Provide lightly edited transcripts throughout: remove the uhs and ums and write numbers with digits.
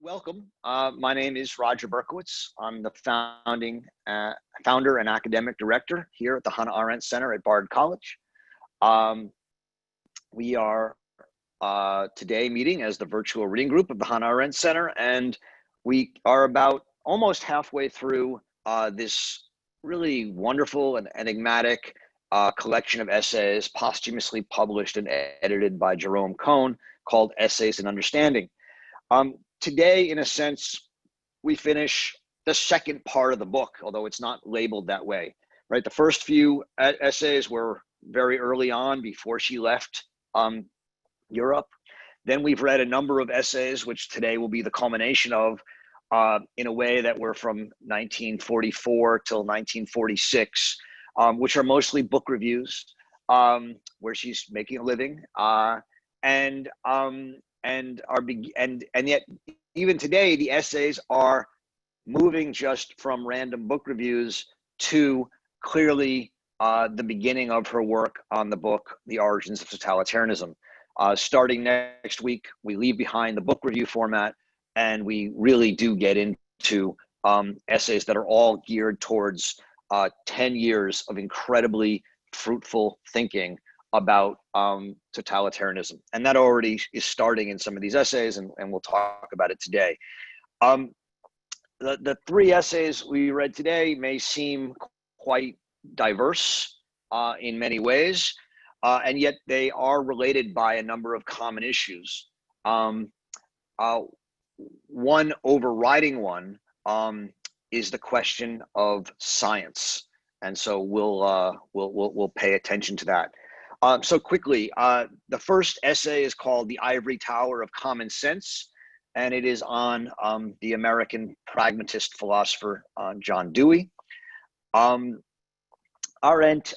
Welcome. My name is Roger Berkowitz. I'm the founder and academic director here at the Hannah Arendt Center at Bard College. We are today meeting as the virtual reading group of the Hannah Arendt Center, and we are about almost halfway through this really wonderful and enigmatic collection of essays posthumously published and edited by Jerome Cohn called Essays in Understanding. Today, in a sense, we finish the second part of the book, although it's not labeled that way, right? The first few essays were very early on before she left Europe. Then we've read a number of essays, which today will be the culmination of, in a way that were from 1944 till 1946, which are mostly book reviews, where she's making a living, and yet even today the essays are moving just from random book reviews to clearly the beginning of her work on the book The Origins of Totalitarianism. Starting next week, we leave behind the book review format and we really do get into essays that are all geared towards 10 years of incredibly fruitful thinking about totalitarianism. And that already is starting in some of these essays, and we'll talk about it today. The three essays we read today may seem quite diverse in many ways, and yet they are related by a number of common issues. One overriding one is the question of science. And so we'll pay attention to that. So quickly, the first essay is called The Ivory Tower of Common Sense, and it is on the American pragmatist philosopher John Dewey. Arendt,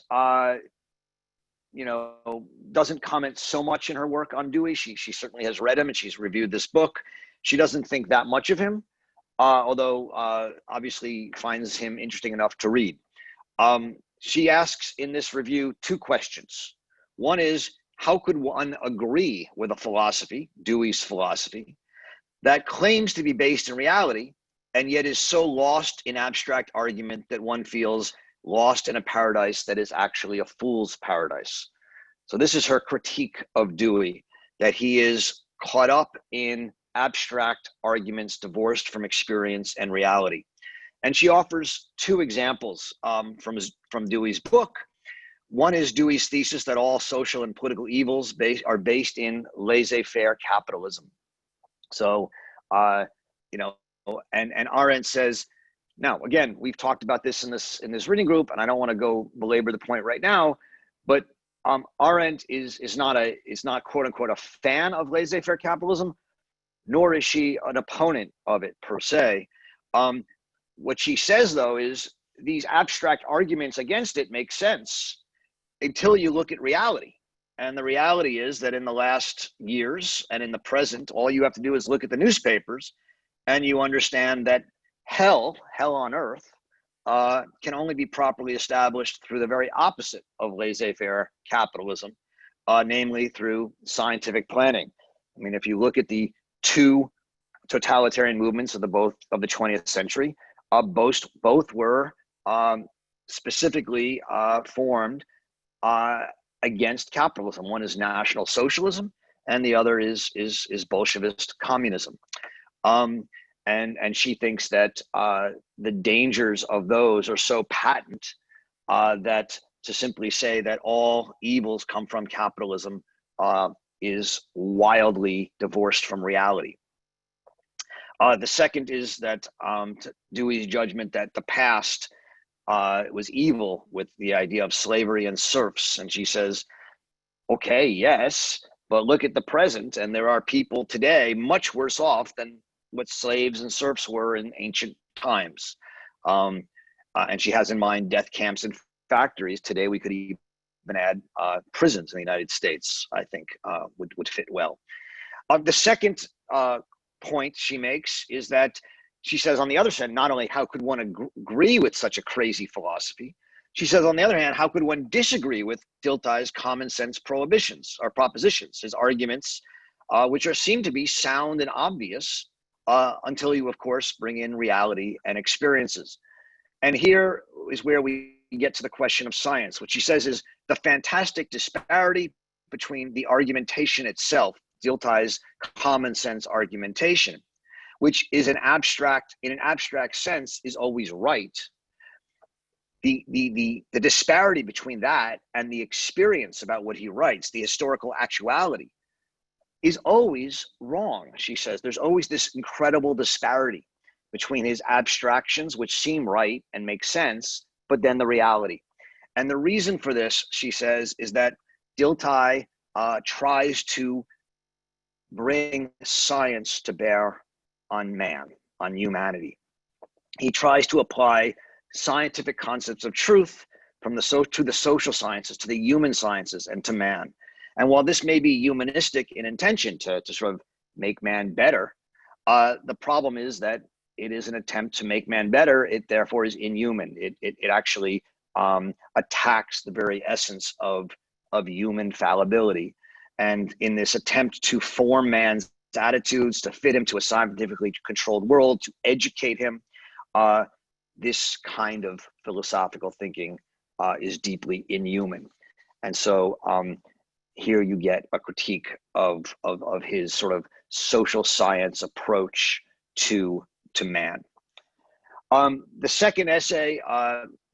doesn't comment so much in her work on Dewey. She certainly has read him and she's reviewed this book. She doesn't think that much of him, although obviously finds him interesting enough to read. She asks in this review two questions. One is, how could one agree with a philosophy, Dewey's philosophy, that claims to be based in reality and yet is so lost in abstract argument that one feels lost in a paradise that is actually a fool's paradise? So this is her critique of Dewey, that he is caught up in abstract arguments divorced from experience and reality. And she offers two examples from Dewey's book. One is Dewey's thesis that all social and political evils are based in laissez-faire capitalism. So, and Arendt says, now again, we've talked about this in this reading group, and I don't want to go belabor the point right now, but Arendt is not quote unquote a fan of laissez-faire capitalism, nor is she an opponent of it per se. What she says, though, is these abstract arguments against it make sense until you look at reality. And the reality is that in the last years and in the present, all you have to do is look at the newspapers and you understand that hell on earth, can only be properly established through the very opposite of laissez-faire capitalism, namely through scientific planning. I mean, if you look at the two totalitarian movements of the 20th century, both were specifically formed against capitalism. One is National Socialism, and the other is Bolshevist communism. And she thinks that the dangers of those are so patent that to simply say that all evils come from capitalism is wildly divorced from reality. The second is that Dewey's judgment that the past was evil with the idea of slavery and serfs. And she says, okay, yes, but look at the present, and there are people today much worse off than what slaves and serfs were in ancient times. And she has in mind death camps and factories. Today, we could even add prisons in the United States, I think would fit well. The second point she makes is that she says, on the other side, not only how could one agree with such a crazy philosophy, she says, on the other hand, how could one disagree with Dilthey's common sense prohibitions or propositions, his arguments, which seem to be sound and obvious, until you, of course, bring in reality and experiences. And here is where we get to the question of science. What she says is the fantastic disparity between the argumentation itself, Dilthey's common sense argumentation, which is in an abstract sense, is always right. The disparity between that and the experience about what he writes, the historical actuality, is always wrong, she says. There's always this incredible disparity between his abstractions, which seem right and make sense, but then the reality. And the reason for this, she says, is that Dilthey tries to bring science to bear on man, on humanity. He tries to apply scientific concepts of truth from to the social sciences, to the human sciences, and to man. And while this may be humanistic in intention to sort of make man better, the problem is that it is an attempt to make man better. It therefore is inhuman. It actually attacks the very essence of human fallibility. And in this attempt to form man's attitudes, to fit him to a scientifically controlled world, to educate him, this kind of philosophical thinking is deeply inhuman. And so here you get a critique of his sort of social science approach to man. The second essay,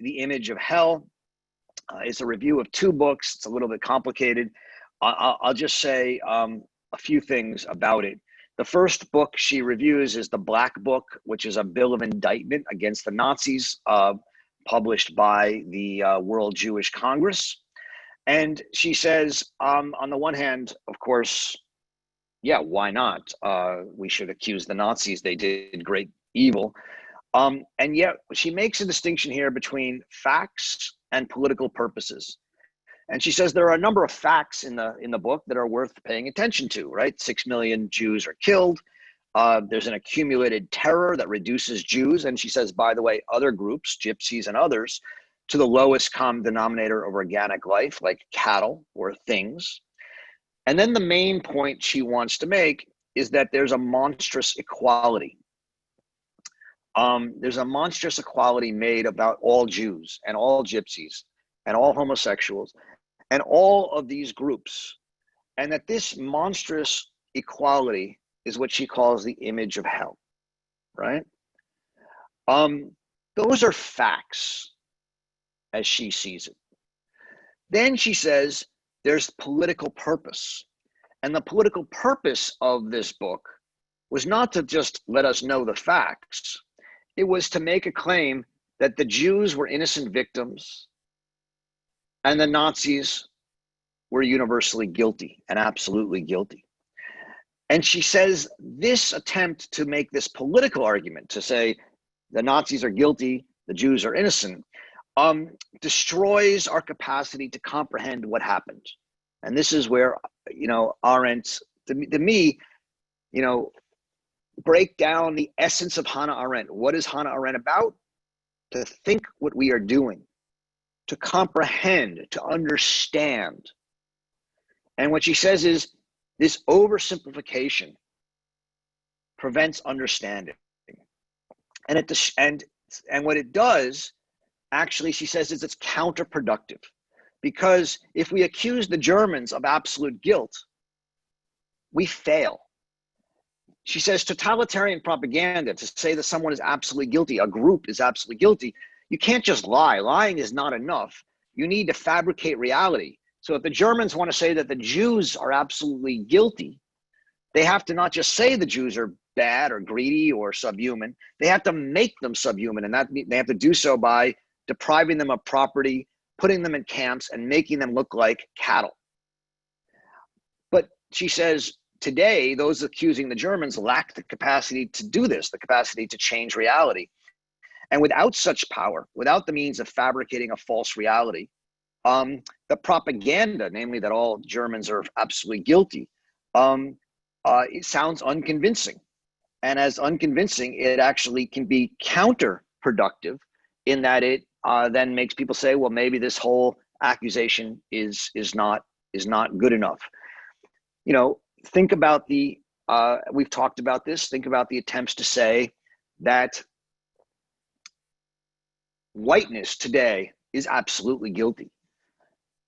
The Image of Hell, is a review of two books. It's a little bit complicated. I'll just say a few things about it. The first book she reviews is The Black Book, which is a bill of indictment against the Nazis, published by the World Jewish Congress. And she says, on the one hand, of course, yeah, why not? We should accuse the Nazis. They did great evil. And yet she makes a distinction here between facts and political purposes. And she says there are a number of facts in the book that are worth paying attention to, right? 6 million Jews are killed. There's an accumulated terror that reduces Jews. And she says, by the way, other groups, gypsies and others, to the lowest common denominator of organic life, like cattle or things. And then the main point she wants to make is that there's a monstrous equality. There's a monstrous equality made about all Jews and all gypsies and all homosexuals and all of these groups. And that this monstrous equality is what she calls the image of hell, right? Those are facts as she sees it. Then she says there's political purpose. And the political purpose of this book was not to just let us know the facts. It was to make a claim that the Jews were innocent victims and the Nazis were universally guilty and absolutely guilty. And she says this attempt to make this political argument, to say the Nazis are guilty, the Jews are innocent, destroys our capacity to comprehend what happened. And this is where, Arendt, to me, break down the essence of Hannah Arendt. What is Hannah Arendt about? To think what we are doing, to comprehend, to understand. And what she says is this oversimplification prevents understanding. And what it does, actually, she says, is it's counterproductive. Because if we accuse the Germans of absolute guilt, we fail. She says totalitarian propaganda, to say that someone is absolutely guilty, a group is absolutely guilty, you can't just lie. Lying is not enough. You need to fabricate reality. So if the Germans want to say that the Jews are absolutely guilty, they have to not just say the Jews are bad or greedy or subhuman, they have to make them subhuman. And that they have to do so by depriving them of property, putting them in camps, and making them look like cattle. But she says, today, those accusing the Germans lack the capacity to do this, the capacity to change reality. And without such power, without the means of fabricating a false reality, the propaganda, namely that all Germans are absolutely guilty, it sounds unconvincing. And as unconvincing, it actually can be counterproductive in that it then makes people say, well, maybe this whole accusation is not good enough. Think about the we've talked about this. Think about the attempts to say that whiteness today is absolutely guilty.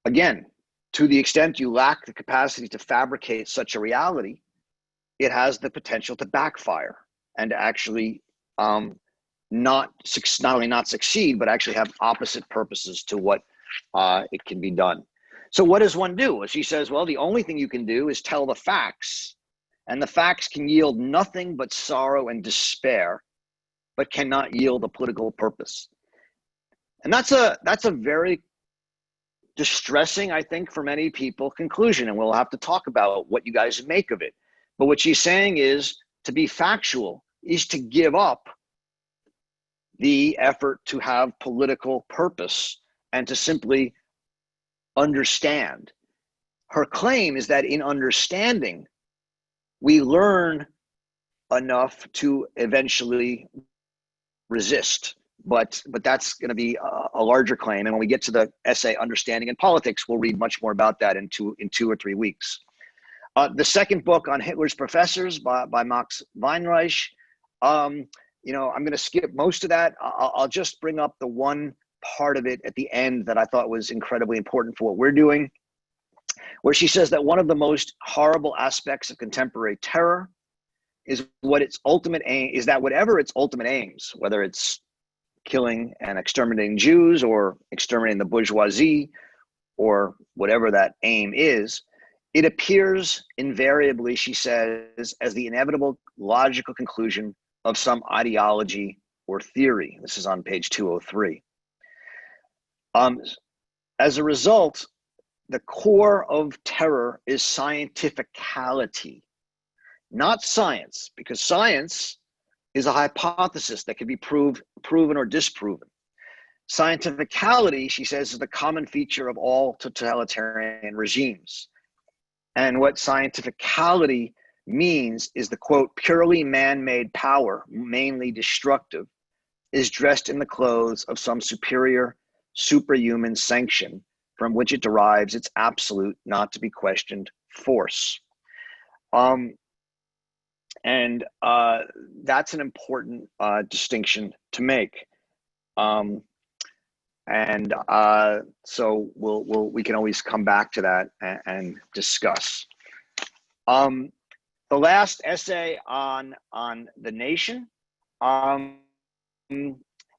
Again, to the extent you lack the capacity to fabricate such a reality, it has the potential to backfire and actually not only not succeed, but actually have opposite purposes to what it can be done. So what does one do? Well, she says, well, the only thing you can do is tell the facts, and the facts can yield nothing but sorrow and despair, but cannot yield a political purpose. And that's a very distressing, I think, for many people, conclusion, and we'll have to talk about what you guys make of it. But what she's saying is, to be factual is to give up the effort to have political purpose and to simply understand. Her claim is that in understanding, we learn enough to eventually resist. But that's going to be a larger claim. And when we get to the essay, Understanding in Politics, we'll read much more about that in 2 or 3 weeks. The second book on Hitler's Professors by Max Weinreich, I'm going to skip most of that. I'll just bring up the one part of it at the end that I thought was incredibly important for what we're doing, where she says that one of the most horrible aspects of contemporary terror is what its ultimate aim is, that whatever its ultimate aims, whether it's killing and exterminating Jews or exterminating the bourgeoisie or whatever that aim is, it appears invariably, she says, as the inevitable logical conclusion of some ideology or theory. This is on page 203. As a result, the core of terror is scientificality, not science, because science is a hypothesis that can be proven or disproven. Scientificality, she says, is the common feature of all totalitarian regimes. And what scientificality means is the, quote, purely man-made power, mainly destructive, is dressed in the clothes of some superior, superhuman sanction from which it derives its absolute, not to be questioned force. And that's an important distinction to make. So we can always come back to that and discuss. The last essay on the nation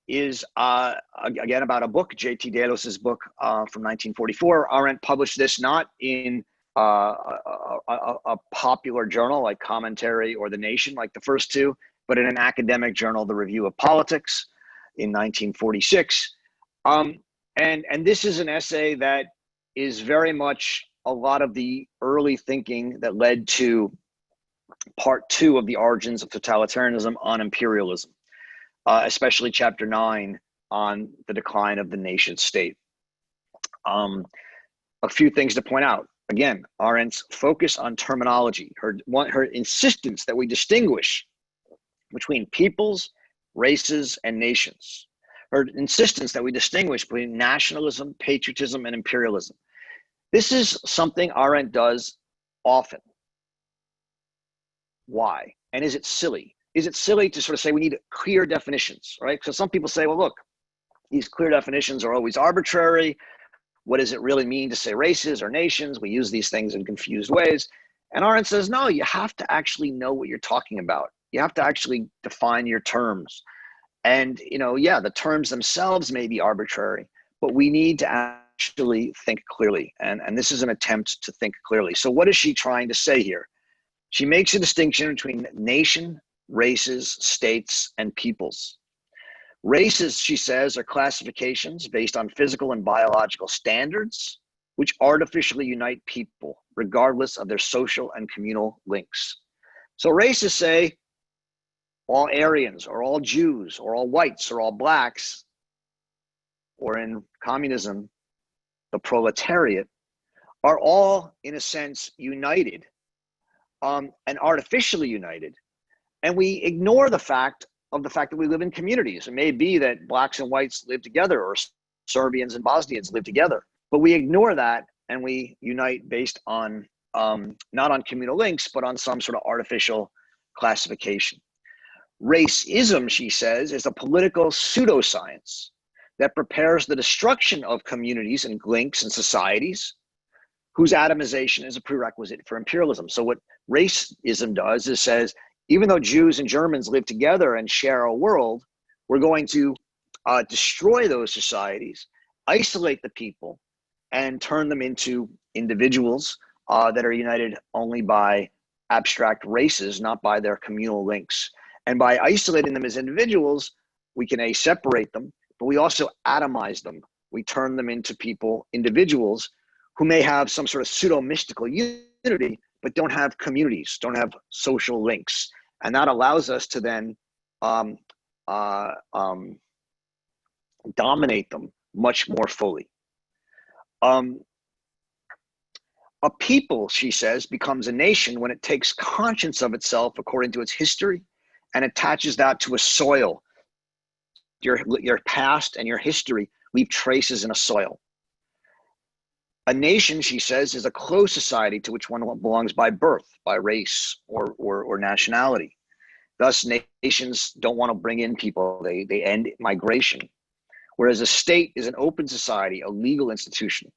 is again about a book, J.T. Delos's book from 1944. Arendt published this not in a popular journal like Commentary or The Nation, like the first two, but in an academic journal, The Review of Politics, in 1946. And this is an essay that is very much a lot of the early thinking that led to part 2 of The Origins of Totalitarianism on imperialism, especially chapter 9 on the decline of the nation state. A few things to point out. Again, Arendt's focus on terminology, her insistence that we distinguish between peoples, races, and nations. Her insistence that we distinguish between nationalism, patriotism, and imperialism. This is something Arendt does often. Why? And is it silly? Is it silly to sort of say we need clear definitions, right? So some people say, well, look, these clear definitions are always arbitrary. What does it really mean to say races or nations? We use these things in confused ways. And Arendt says, no, you have to actually know what you're talking about. You have to actually define your terms. And, the terms themselves may be arbitrary, but we need to actually think clearly. And this is an attempt to think clearly. So what is she trying to say here? She makes a distinction between nation, races, states, and peoples. Races, she says, are classifications based on physical and biological standards, which artificially unite people, regardless of their social and communal links. So races say all Aryans, or all Jews, or all whites, or all blacks, or in communism, the proletariat, are all, in a sense, united, and artificially united. And we ignore the fact that we live in communities. It may be that blacks and whites live together, or Serbians and Bosnians live together, but we ignore that and we unite based on not on communal links, but on some sort of artificial classification. Racism, she says, is a political pseudoscience that prepares the destruction of communities and links and societies whose atomization is a prerequisite for imperialism. So what racism does is says, even though Jews and Germans live together and share a world, we're going to destroy those societies, isolate the people, and turn them into individuals that are united only by abstract races, not by their communal links. And by isolating them as individuals, we can separate them, but we also atomize them. We turn them into people, individuals, who may have some sort of pseudo-mystical unity, but don't have communities, don't have social links. And that allows us to then dominate them much more fully. A people, she says, becomes a nation when it takes conscience of itself according to its history and attaches that to a soil. Your past and your history leave traces in a soil. A nation, she says, is a closed society to which one belongs by birth, by race, or nationality. Thus, nations don't want to bring in people. They end migration. Whereas a state is an open society, a legal institution.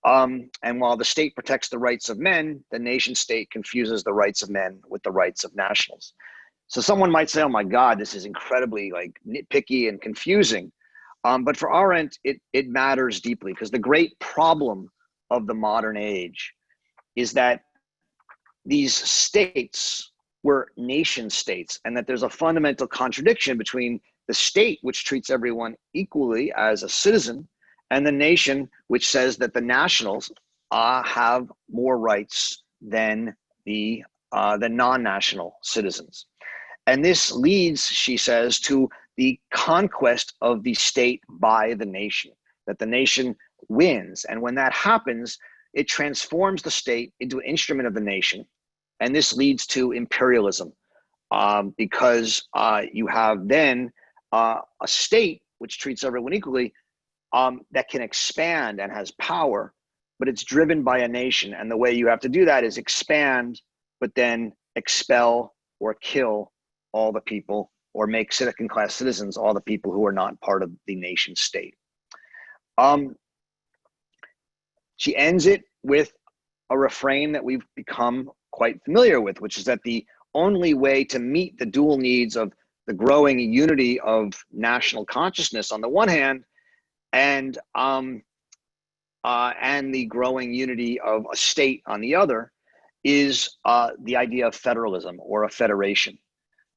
And while the state protects the rights of men, the nation state confuses the rights of men with the rights of nationals. So someone might say, oh my God, this is incredibly nitpicky and confusing. But for Arendt, it matters deeply, because the great problem of the modern age is that these states were nation states, and that there's a fundamental contradiction between the state, which treats everyone equally as a citizen, and the nation, which says that the nationals have more rights than the non-national citizens. And this leads, she says, to the conquest of the state by the nation, that the nation wins. And when that happens, it transforms the state into an instrument of the nation. And this leads to imperialism, because you have then a state which treats everyone equally, that can expand and has power, but it's driven by a nation. And the way you have to do that is expand, but then expel or kill all the people, or make second-class citizens all the people who are not part of the nation state. She ends it with a refrain that we've become quite familiar with, which is that the only way to meet the dual needs of the growing unity of national consciousness on the one hand, and the growing unity of a state on the other, is the idea of federalism, or a federation.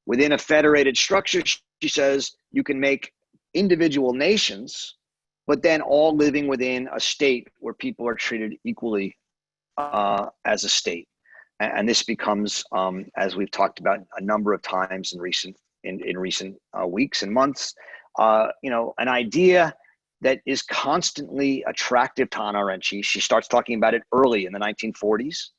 Within a federated structure, she says, you can make individual nations, but then all living within a state where people are treated equally as a state. And this becomes, as we've talked about a number of times in recent weeks and months, an idea that is constantly attractive to Hannah Arendt. She starts talking about it early in the 1940s,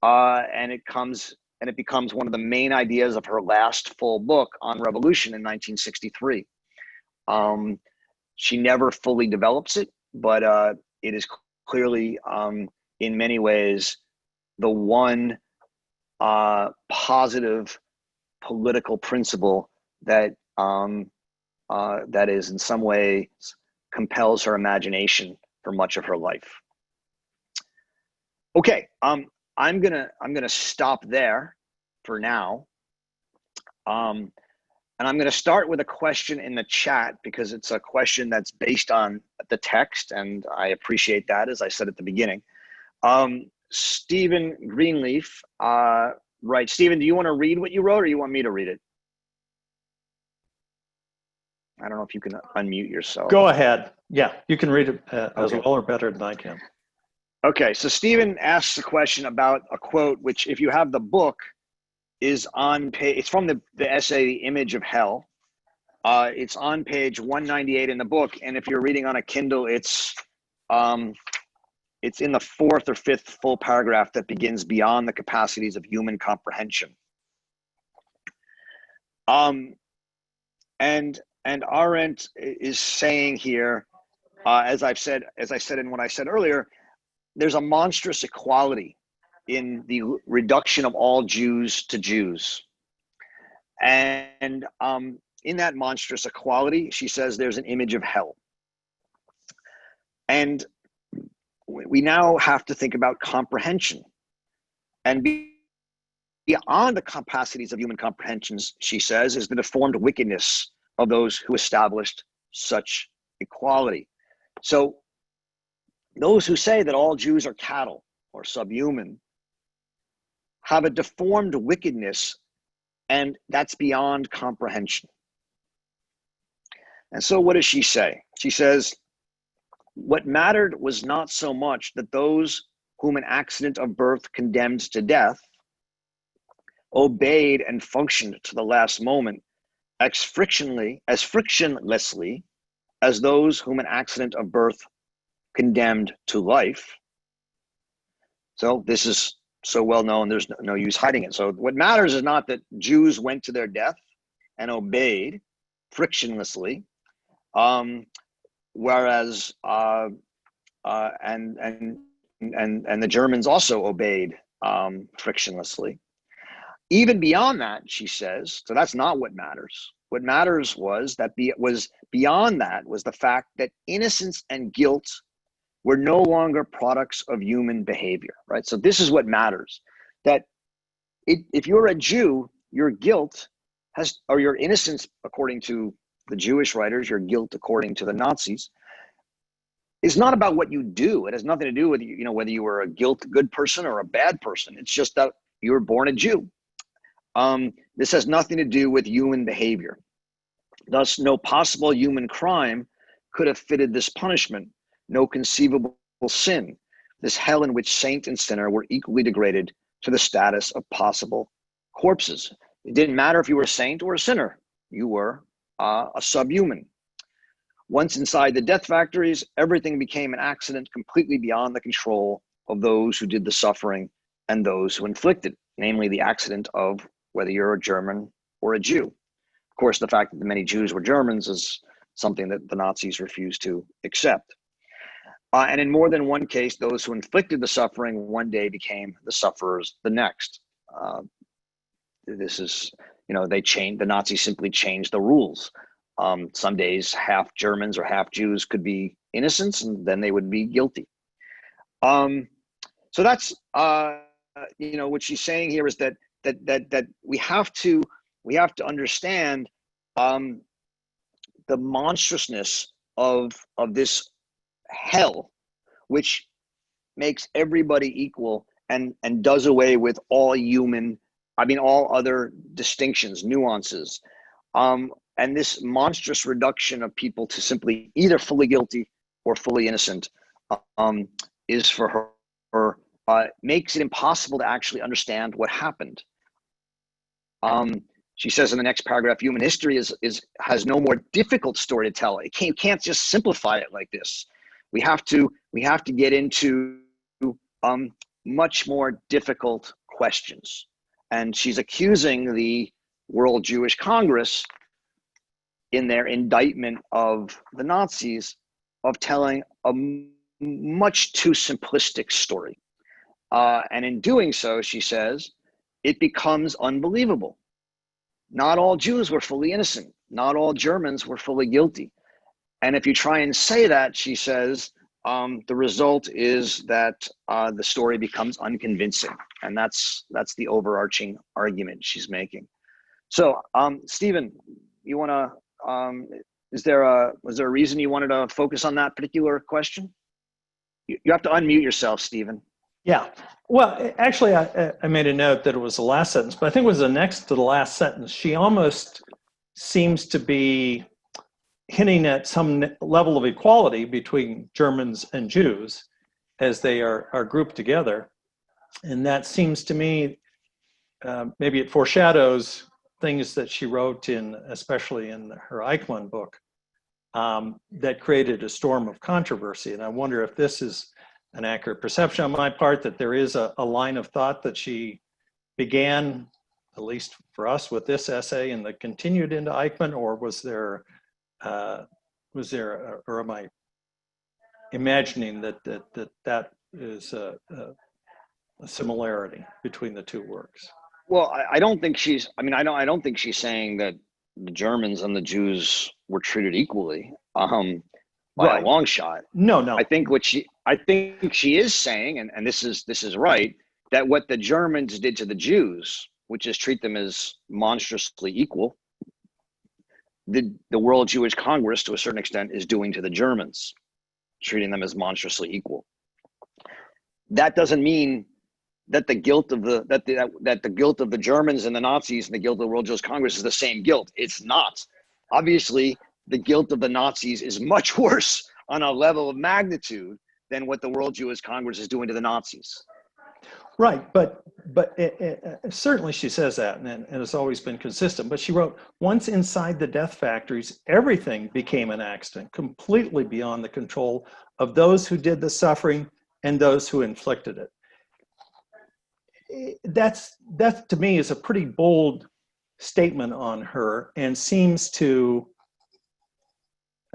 and it becomes one of the main ideas of her last full book on revolution in 1963. She never fully develops it, but it is clearly, in many ways, the one positive political principle that that is in some ways compels her imagination for much of her life. Okay, I'm gonna stop there for now, and I'm gonna start with a question in the chat, because it's a question that's based on the text, and I appreciate that, as I said at the beginning. Stephen Greenleaf writes, Stephen, do you want to read what you wrote, or you want me to read it? I don't know if you can unmute yourself. Go ahead. Yeah, you can read it as well or better than I can. Okay, so Stephen asks a question about a quote, which, if you have the book, is on page, it's from the essay, The Image of Hell. It's on page 198 in the book. And if you're reading on a Kindle, it's in the 4th or 5th full paragraph that begins, beyond the capacities of human comprehension. And Arendt is saying here, as I said in what I said earlier, there's a monstrous equality in the reduction of all Jews to Jews. And in that monstrous equality, she says there's an image of hell. And we now have to think about comprehension. And beyond the capacities of human comprehensions, she says, is the deformed wickedness of those who established such equality. So those who say that all Jews are cattle or subhuman have a deformed wickedness, and that's beyond comprehension. And so what does she say? She says, what mattered was not so much that those whom an accident of birth condemned to death obeyed and functioned to the last moment as frictionlessly as those whom an accident of birth condemned to life. So this is so well known, there's no use hiding it. So what matters is not that Jews went to their death and obeyed frictionlessly, whereas and the Germans also obeyed frictionlessly. Even beyond that, she says, so that's not what matters. What matters was beyond that was the fact that innocence and guilt were no longer products of human behavior, right? So this is what matters, that if you're a Jew, your guilt or your innocence, according to the Jewish writers, your guilt according to the Nazis, is not about what you do. It has nothing to do with, whether you were a good person or a bad person. It's just that you were born a Jew. This has nothing to do with human behavior. Thus, no possible human crime could have fitted this punishment, no conceivable sin, this hell in which saint and sinner were equally degraded to the status of possible corpses. It didn't matter if you were a saint or a sinner. You were a subhuman. Once inside the death factories, everything became an accident completely beyond the control of those who did the suffering and those who inflicted, namely the accident of whether you're a German or a Jew. Of course, the fact that many Jews were Germans is something that the Nazis refused to accept. And in more than one case, those who inflicted the suffering one day became the sufferers the next. This is, the Nazis simply changed the rules. Some days half Germans or half Jews could be innocents, and then they would be guilty. So that's, what she's saying here is that we have to understand the monstrousness of this hell, which makes everybody equal and does away with all other distinctions, nuances, and this monstrous reduction of people to simply either fully guilty or fully innocent is for her makes it impossible to actually understand what happened. She says in the next paragraph, human history has no more difficult story to tell. You can't just simplify it like this. We have to get into much more difficult questions. And she's accusing the World Jewish Congress in their indictment of the Nazis of telling a much too simplistic story. And in doing so, she says, it becomes unbelievable. Not all Jews were fully innocent. Not all Germans were fully guilty. And if you try and say that, she says, the result is that the story becomes unconvincing. And that's the overarching argument she's making. So, Stephen, you want to, was there a reason you wanted to focus on that particular question? You have to unmute yourself, Stephen. Yeah. Well, actually, I made a note that it was the last sentence, but I think it was the next to the last sentence. She almost seems to be hinting at some level of equality between Germans and Jews as they are grouped together. And that seems to me, maybe it foreshadows things that she wrote especially in her Eichmann book, that created a storm of controversy. And I wonder if this is an accurate perception on my part, that there is a line of thought that she began, at least for us, with this essay and that continued into Eichmann, or was there, or am I imagining that a similarity between the two works. Well, I don't think she's. I mean, I don't think she's saying that the Germans and the Jews were treated equally by a long shot. No. I think she is saying, and this is right, that what the Germans did to the Jews, which is treat them as monstrously equal, the World Jewish Congress, to a certain extent, is doing to the Germans, treating them as monstrously equal. That doesn't mean that the guilt of the guilt of the Germans and the Nazis and the guilt of the World Jewish Congress is the same guilt. It's not. Obviously, the guilt of the Nazis is much worse on a level of magnitude than what the World Jewish Congress is doing to the Nazis. Right, but certainly she says that, and it's always been consistent. But she wrote, once inside the death factories, everything became an accident, completely beyond the control of those who did the suffering and those who inflicted it. That to me is a pretty bold statement on her, and seems to,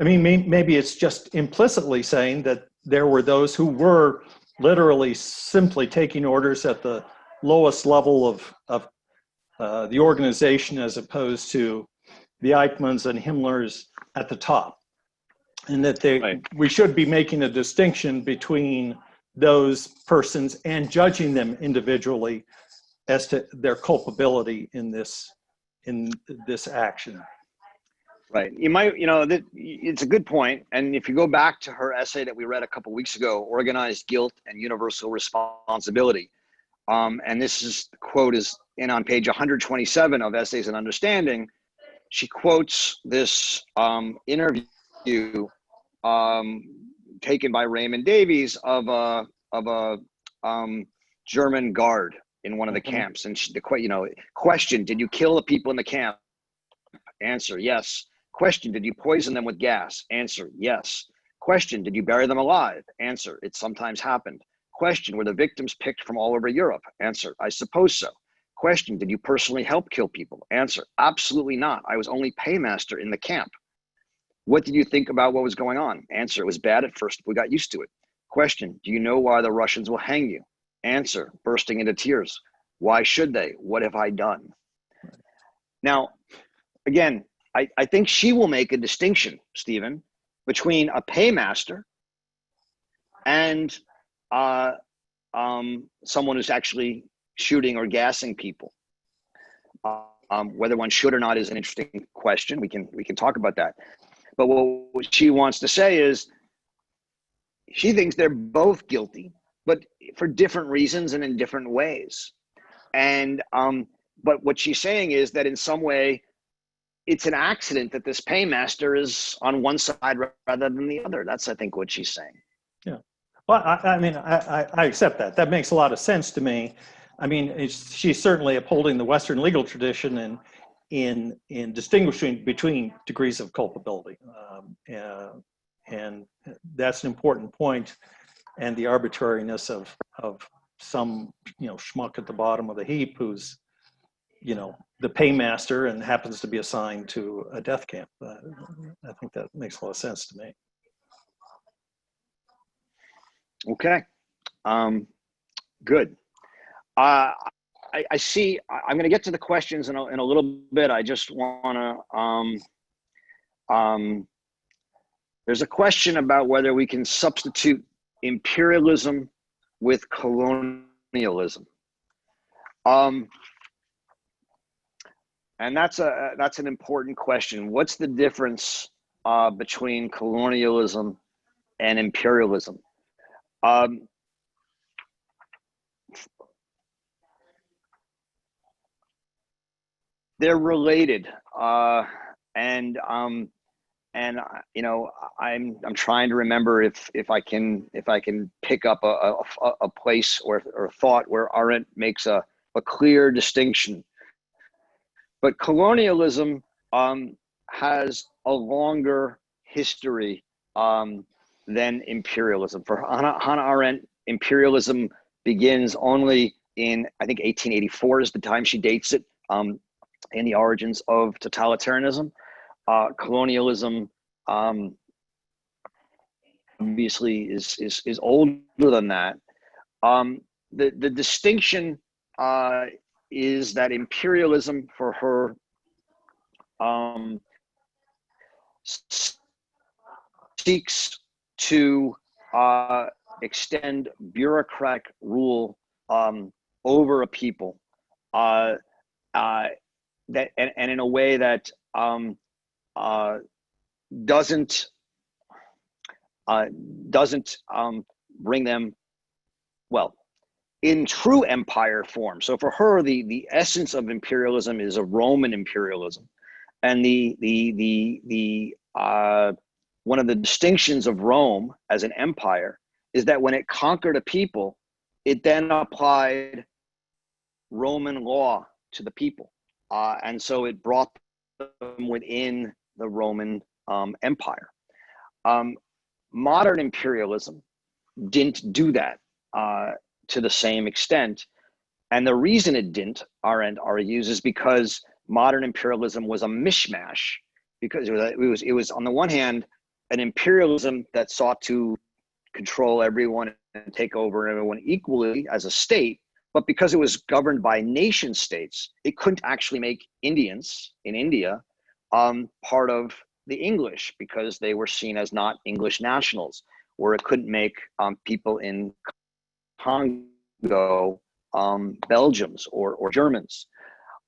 I mean, maybe it's just implicitly saying that there were those who were literally simply taking orders at the lowest level of the organization, as opposed to the Eichmanns and Himmlers at the top, and that we should be making a distinction between those persons and judging them individually as to their culpability in this action. Right. It's a good point. And if you go back to her essay that we read a couple of weeks ago, Organized Guilt and Universal Responsibility, and this quote is on page 127 of Essays in Understanding. She quotes this interview taken by Raymond Davies of a German guard in one of the camps, and question: did you kill the people in the camp? Answer: yes. Question: did you poison them with gas? Answer: yes. Question: did you bury them alive? Answer: it sometimes happened. Question: were the victims picked from all over Europe? Answer: I suppose so. Question: did you personally help kill people? Answer: absolutely not. I was only paymaster in the camp. What did you think about what was going on? Answer: it was bad at first. We got used to it. Question: do you know why the Russians will hang you? Answer, bursting into tears: why should they? What have I done? Now, again, I think she will make a distinction, Stephen, between a paymaster and someone who's actually shooting or gassing people. Whether one should or not is an interesting question. We can talk about that. But what she wants to say is she thinks they're both guilty, but for different reasons and in different ways. And but what she's saying is that in some way, it's an accident that this paymaster is on one side rather than the other. That's, I think, what she's saying. Yeah. Well, I mean, I accept that. That makes a lot of sense to me. I mean, she's certainly upholding the Western legal tradition in distinguishing between degrees of culpability. And that's an important point. And the arbitrariness of some, schmuck at the bottom of the heap who's, the paymaster and happens to be assigned to a death camp. I think that makes a lot of sense to me. Okay. Good. I see. I'm going to get to the questions in a little bit. I just want to. There's a question about whether we can substitute imperialism with colonialism. And that's an important question. What's the difference between colonialism and imperialism? They're related, and I'm trying to remember if I can pick up a place or thought where Arendt makes a clear distinction. But colonialism has a longer history than imperialism. For Hannah Arendt, imperialism begins only in, I think, 1884 is the time she dates it, in the origins of totalitarianism. Colonialism obviously is older than that. The distinction is that imperialism for her seeks to extend bureaucratic rule over a people, that and in a way that doesn't bring them, well, in true empire form. So for her, the essence of imperialism is a Roman imperialism, and the one of the distinctions of Rome as an empire is that when it conquered a people, it then applied Roman law to the people, and so it brought them within the Roman Empire. Modern imperialism didn't do that to the same extent, and the reason it didn't, Arendt argues, is because modern imperialism was a mishmash. Because it was on the one hand an imperialism that sought to control everyone and take over everyone equally as a state, but because it was governed by nation states, it couldn't actually make Indians in India part of the English because they were seen as not English nationals, or it couldn't make people in Congo Belgians or Germans.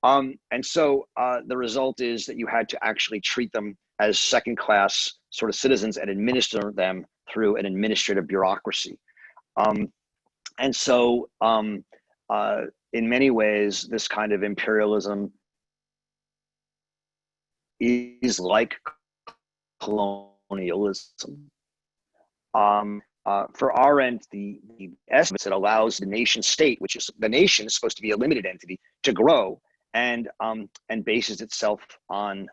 And so the result is that you had to actually treat them as second-class sort of citizens and administer them through an administrative bureaucracy. And so in many ways, this kind of imperialism is like colonialism. For Arendt, the essence, it allows the nation state, which is the nation is supposed to be a limited entity, to grow and bases itself on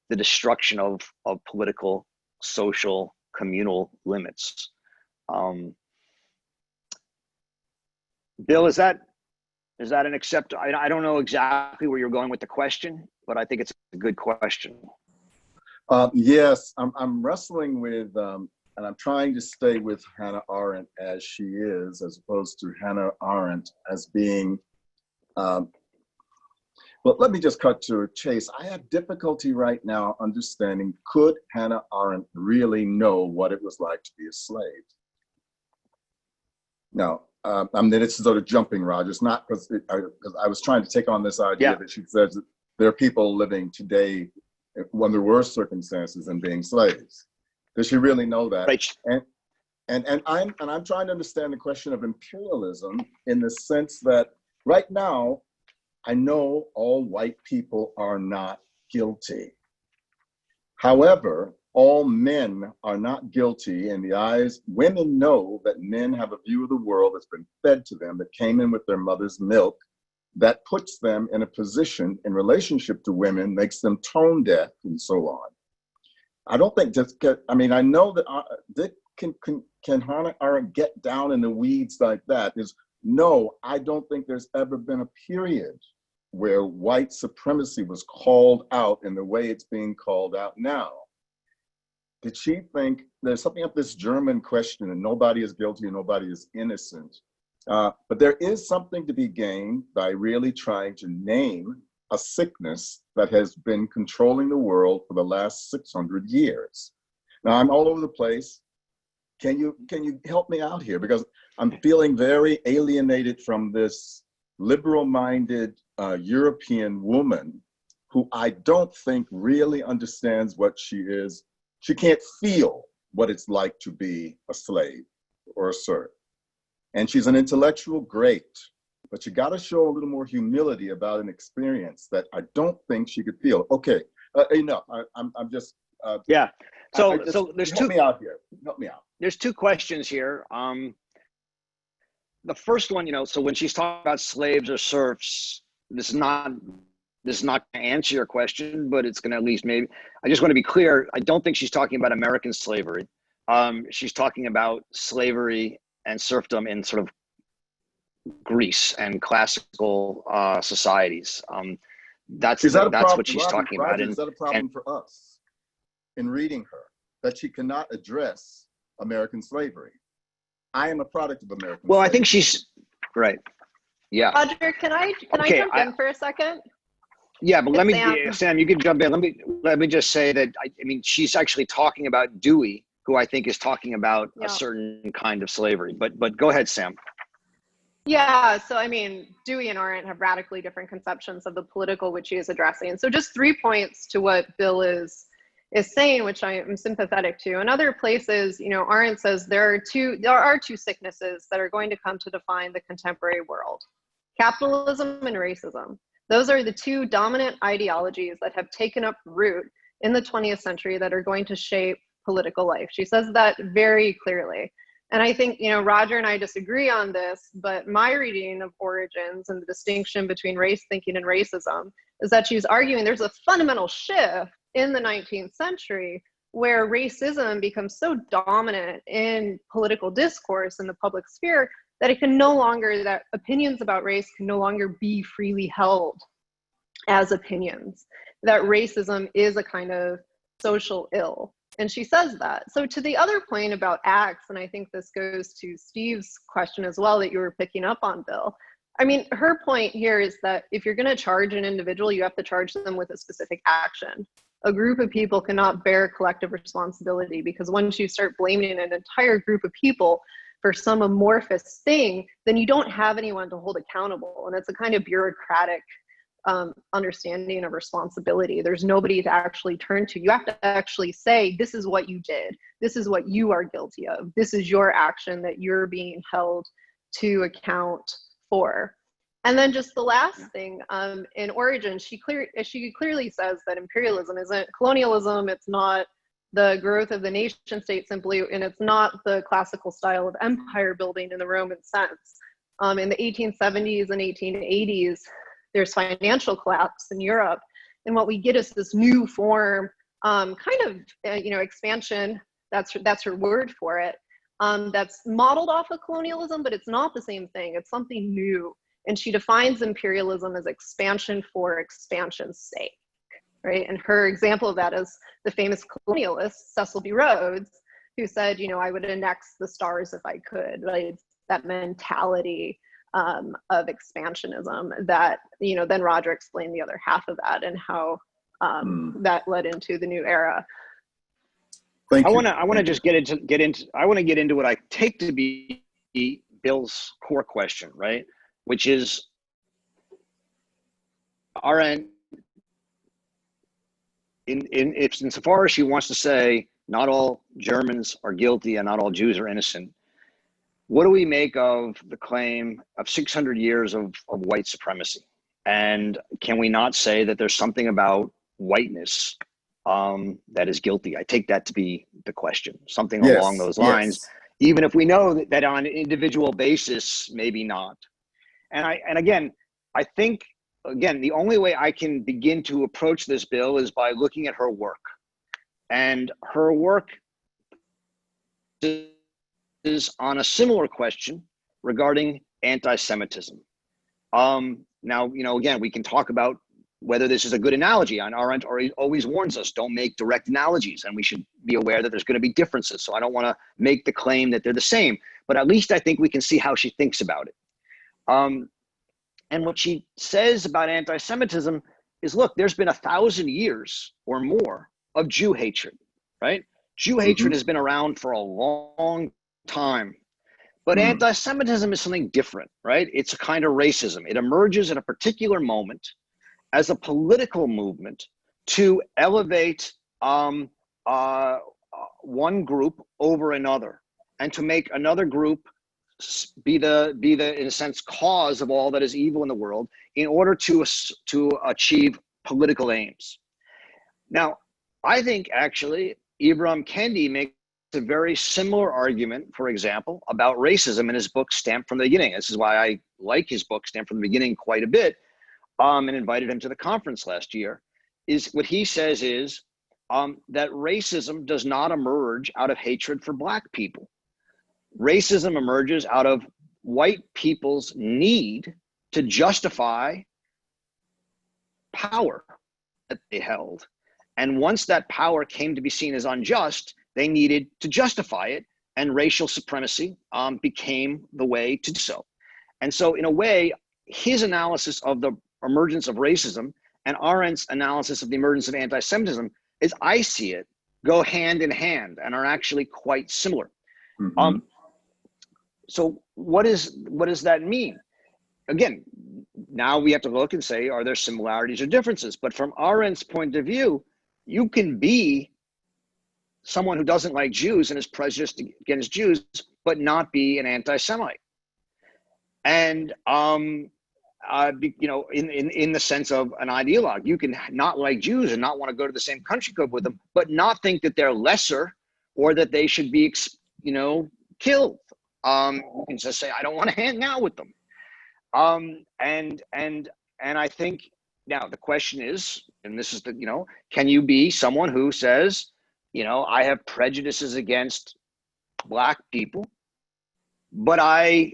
the destruction of political, social, communal limits. Bill, is that an accept? I don't know exactly where you're going with the question, but I think it's a good question. Yes, I'm wrestling with, and I'm trying to stay with Hannah Arendt as she is, as opposed to Hannah Arendt as being, well, let me just cut to a chase. I have difficulty right now understanding, could Hannah Arendt really know what it was like to be a slave? Now, I mean, it's sort of jumping, Roger. It's not because I was trying to take on this idea that she says that there are people living today under worse circumstances than being slaves. Does she really know that? Right. And I'm trying to understand the question of imperialism in the sense that right now, I know all white people are not guilty. However, all men are not guilty in the eyes. Women know that men have a view of the world that's been fed to them, that came in with their mother's milk, that puts them in a position in relationship to women, makes them tone deaf and so on. I don't think I mean, I know that can Hannah Arendt get down in the weeds like that? No, I don't think there's ever been a period where white supremacy was called out in the way it's being called out now. Did she think there's something of this German question and nobody is guilty and nobody is innocent? But there is something to be gained by really trying to name a sickness that has been controlling the world for the last 600 years. Now I'm all over the place. Can you help me out here? Because I'm feeling very alienated from this liberal-minded European woman who I don't think really understands what she is. She can't feel what it's like to be a slave or a serf. And she's an intellectual, great, but you got to show a little more humility about an experience that I don't think she could feel. Okay, enough. I'm just. Yeah. So there's help me out here. Help me out. There's two questions here. The first one, so when she's talking about slaves or serfs, this is not going to answer your question, but it's going to at least maybe. I just want to be clear. I don't think she's talking about American slavery. She's talking about slavery and serfdom in sort of Greece and classical societies. That's what she's talking about. Is that a problem for us in reading her, that she cannot address American slavery? I am a product of American Well, I slavery. think she's right. Yeah. Roger, can I jump in for a second? Yeah, but let It's me, Sam, you can jump in. Let me just say that I mean she's actually talking about Dewey, who I think is talking about a certain kind of slavery. But go ahead, Sam. Yeah, so I mean, Dewey and Arendt have radically different conceptions of the political which he is addressing. And so just 3 points to what Bill is saying, which I am sympathetic to. In other places, you know, Arendt says there are two sicknesses that are going to come to define the contemporary world: capitalism and racism. Those are the 2 dominant ideologies that have taken up root in the 20th century that are going to shape political life. She says that very clearly. And I think, you know, Roger and I disagree on this, but my reading of Origins and the distinction between race thinking and racism is that she's arguing there's a fundamental shift in the 19th century where racism becomes so dominant in political discourse in the public sphere that it can no longer, that opinions about race can no longer be freely held as opinions, that racism is a kind of social ill. And she says that. So to the other point about acts, and I think this goes to Steve's question as well that you were picking up on, Bill. I mean, her point here is that if you're going to charge an individual, you have to charge them with a specific action. A group of people cannot bear collective responsibility, because once you start blaming an entire group of people for some amorphous thing, then you don't have anyone to hold accountable. And it's a kind of bureaucratic understanding of responsibility. There's nobody to actually turn to. You have to actually say, this is what you did. This is what you are guilty of. This is your action that you're being held to account for. And then just the last thing, in Origin, she clearly says that imperialism isn't colonialism. It's not the growth of the nation state simply, and it's not the classical style of empire building in the Roman sense. In the 1870s and 1880s, there's financial collapse in Europe, and what we get is this new form, kind of, expansion. That's her word for it. That's modeled off of colonialism, but it's not the same thing. It's something new, and she defines imperialism as expansion for expansion's sake, right? And her example of that is the famous colonialist Cecil B. Rhodes, who said, I would annex the stars if I could. Right? That mentality of expansionism that, then Roger explained the other half of that and how that led into the new era. I want to just get into what I take to be Bill's core question, right? Which is Arendt, insofar as she wants to say not all Germans are guilty and not all Jews are innocent, what do we make of the claim of 600 years of white supremacy? And can we not say that there's something about whiteness that is guilty? I take that to be the question, something along those lines, even if we know that on an individual basis, maybe not. And again, I think, the only way I can begin to approach this, Bill, is by looking at her work. And her work is on a similar question regarding anti-Semitism. Now, again, we can talk about whether this is a good analogy. And Arendt always warns us, don't make direct analogies, and we should be aware that there's going to be differences. So I don't want to make the claim that they're the same, but at least I think we can see how she thinks about it. And what she says about anti-Semitism is, look, there's been 1,000 years or more of Jew hatred, right? Jew hatred has been around for a long time, but anti-Semitism is something different, right? It's a kind of racism. It emerges at a particular moment as a political movement to elevate one group over another, and to make another group be the in a sense cause of all that is evil in the world in order to achieve political aims. Now, I think actually Ibram Kendi makes a very similar argument, for example, about racism in his book Stamped from the Beginning. This is why I like his book Stamped from the Beginning quite a bit, and invited him to the conference last year. Is what he says is that racism does not emerge out of hatred for Black people. Racism emerges out of white people's need to justify power that they held. And once that power came to be seen as unjust, they needed to justify it and racial supremacy became the way to do so. And so in a way, his analysis of the emergence of racism and Arendt's analysis of the emergence of anti-Semitism, as I see it, go hand in hand and are actually quite similar. Mhm. So what does that mean? Again, now we have to look and say, are there similarities or differences? But from Arendt's point of view, you can be someone who doesn't like Jews and is prejudiced against Jews, but not be an anti-Semite. And you know, in the sense of an ideologue, you can not like Jews and not want to go to the same country club with them, but not think that they're lesser or that they should be, you know, killed. You can just say, I don't want to hang out with them. And I think now the question is, and this is the, you know, can you be someone who says, you know, I have prejudices against Black people, but I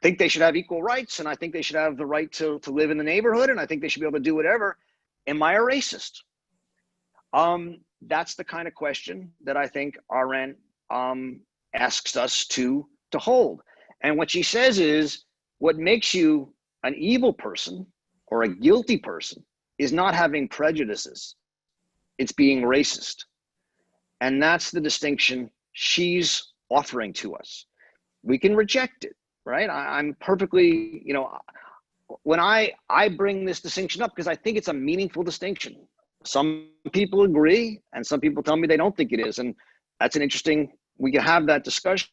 think they should have equal rights, and I think they should have the right to live in the neighborhood, and I think they should be able to do whatever. Am I a racist? That's the kind of question that I think Arendt asks us to hold. And what she says is, what makes you an evil person or a guilty person is not having prejudices. It's being racist. And that's the distinction she's offering to us. We can reject it, right? I'm perfectly, you know, when I bring this distinction up because I think it's a meaningful distinction. Some people agree and some people tell me they don't think it is. And that's an interesting, we can have that discussion.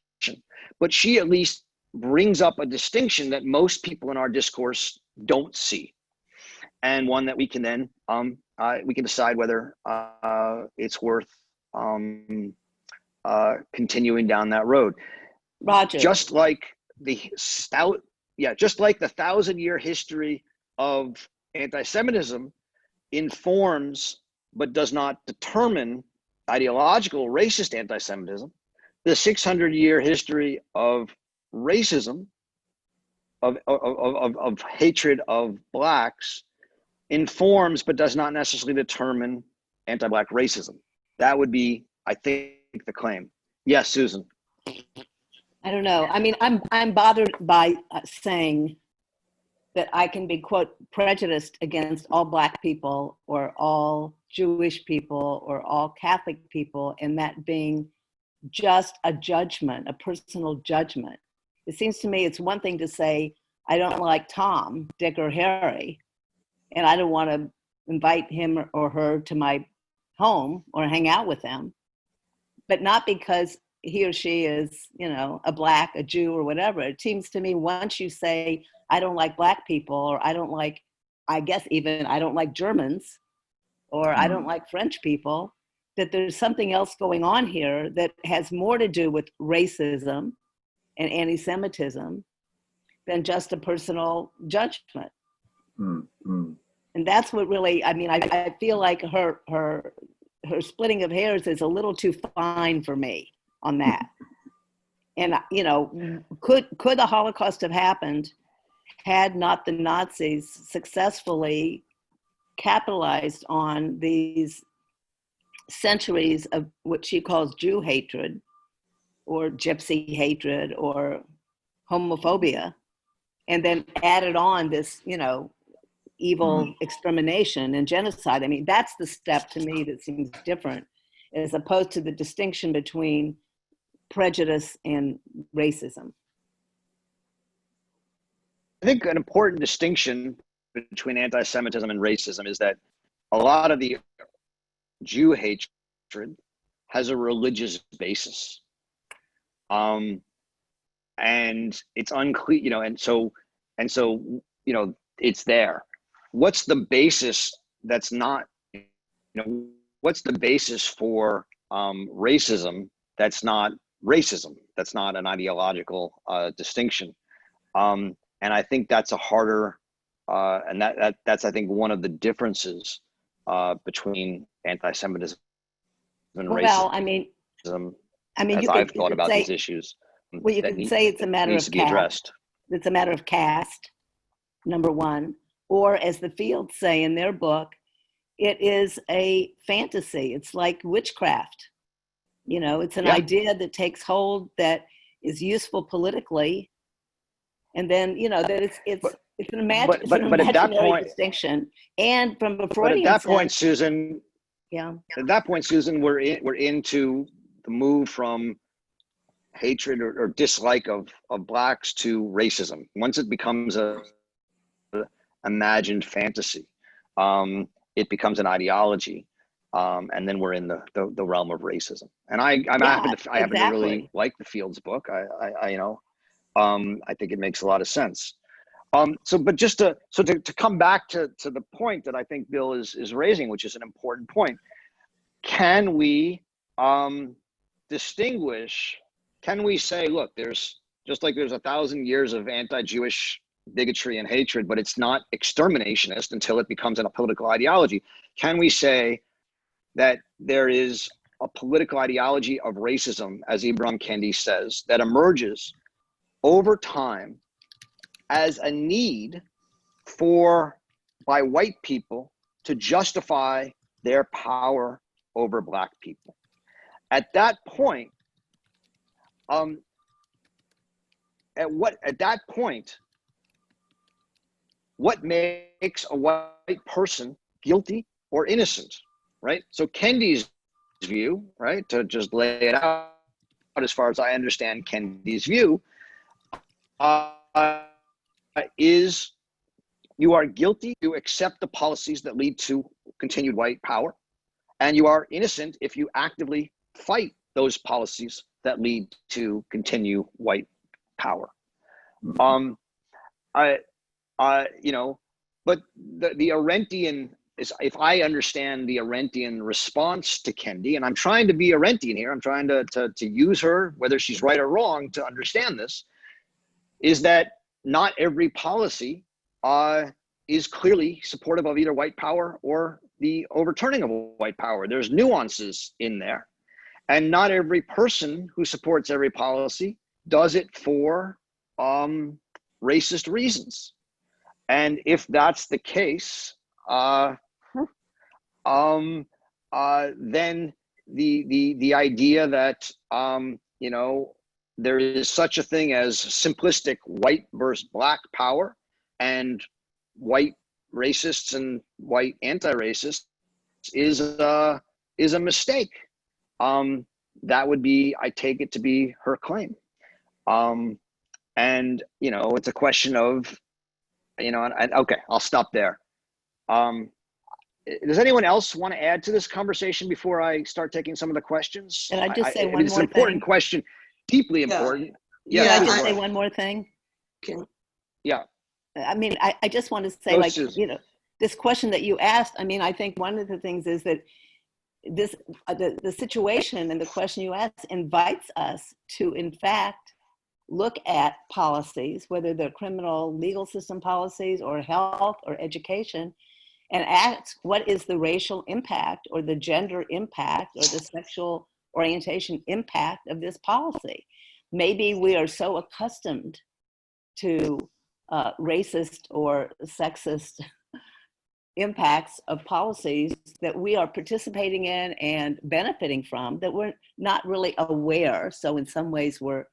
But she at least brings up a distinction that most people in our discourse don't see. And one that we can then, we can decide whether it's worth continuing down that road. Roger. Just like the 1,000-year history of anti-Semitism informs but does not determine ideological racist anti-Semitism, the 600-year history of racism, of hatred of Blacks, informs but does not necessarily determine anti-Black racism. That would be, I think, the claim. Yes, Susan. I don't know. I mean, I'm bothered by saying that I can be, quote, prejudiced against all Black people or all Jewish people or all Catholic people, and that being just a judgment, a personal judgment. It seems to me it's one thing to say, I don't like Tom, Dick, or Harry, and I don't want to invite him or her to my home or hang out with them, but not because he or she is, you know, a Black, a Jew, or whatever. It seems to me once you say, I don't like Black people, or I don't like, I guess even I don't like Germans, or I don't like French people, that there's something else going on here that has more to do with racism and anti-Semitism than just a personal judgment. Mm-hmm. And that's what really, I mean, I feel like her splitting of hairs is a little too fine for me on that. And, you know, could the Holocaust have happened had not the Nazis successfully capitalized on these centuries of what she calls Jew hatred or gypsy hatred or homophobia, and then added on this, you know, evil extermination and genocide. I mean, that's the step to me that seems different, as opposed to the distinction between prejudice and racism. I think an important distinction between anti-Semitism and racism is that a lot of the Jew hatred has a religious basis. And it's unclear, you know, and so, you know, it's there. What's the basis that's not, you know, what's the basis for racism that's not racism, that's not an ideological distinction? And I think that's a harder, and that's I think one of the differences between anti-Semitism and racism. Well, I mean, as I've thought about these issues. Well, you could say it's a matter of caste. It's a matter of caste, number one. Or as the Fields say in their book, it is a fantasy. It's like witchcraft. You know, it's an Yeah. idea that takes hold, that is useful politically, and then, you know, that it's an imaginary point- distinction. And from a But Freudian at that point, sense, Susan, yeah, we're into the move from hatred or dislike of blacks to racism. Once it becomes a imagined fantasy, it becomes an ideology, and then we're in the realm of racism. And I happen to really like the Fields book. I you know, I think it makes a lot of sense. But just to come back to the point that I think Bill is raising, which is an important point, can we distinguish? Can we say, look, there's just like there's 1,000 years of anti-Jewish bigotry and hatred, but it's not exterminationist until it becomes a political ideology. Can we say that there is a political ideology of racism, as Ibram Kendi says, that emerges over time as a need by white people to justify their power over black people? At that point, what makes a white person guilty or innocent, right? So Kendi's view, right, to just lay it out as far as I understand Kendi's view, is you are guilty to accept the policies that lead to continued white power, and you are innocent if you actively fight those policies that lead to continue white power. You know, but the Arendtian is, if I understand the Arendtian response to Kendi, and I'm trying to be Arendtian here, I'm trying to use her, whether she's right or wrong, to understand this, is that not every policy is clearly supportive of either white power or the overturning of white power. There's nuances in there. And not every person who supports every policy does it for racist reasons. And if that's the case, then the idea that you know, there is such a thing as simplistic white versus black power, and white racists and white anti-racists is a mistake. That would be, I take it to be her claim. And you know, it's a question of, you know, and okay, I'll stop there. Does anyone else want to add to this conversation before I start taking some of the questions? And I just say one more thing. It's an important question, deeply important. Yeah, can I just say one more thing? Yeah. I mean, I just want to say, like, you know, this question that you asked, I mean, I think one of the things is that this the situation and the question you asked invites us to, in fact, look at policies, whether they're criminal legal system policies or health or education, and ask what is the racial impact or the gender impact or the sexual orientation impact of this policy. Maybe we are so accustomed to racist or sexist impacts of policies that we are participating in and benefiting from that we're not really aware. So in some ways we're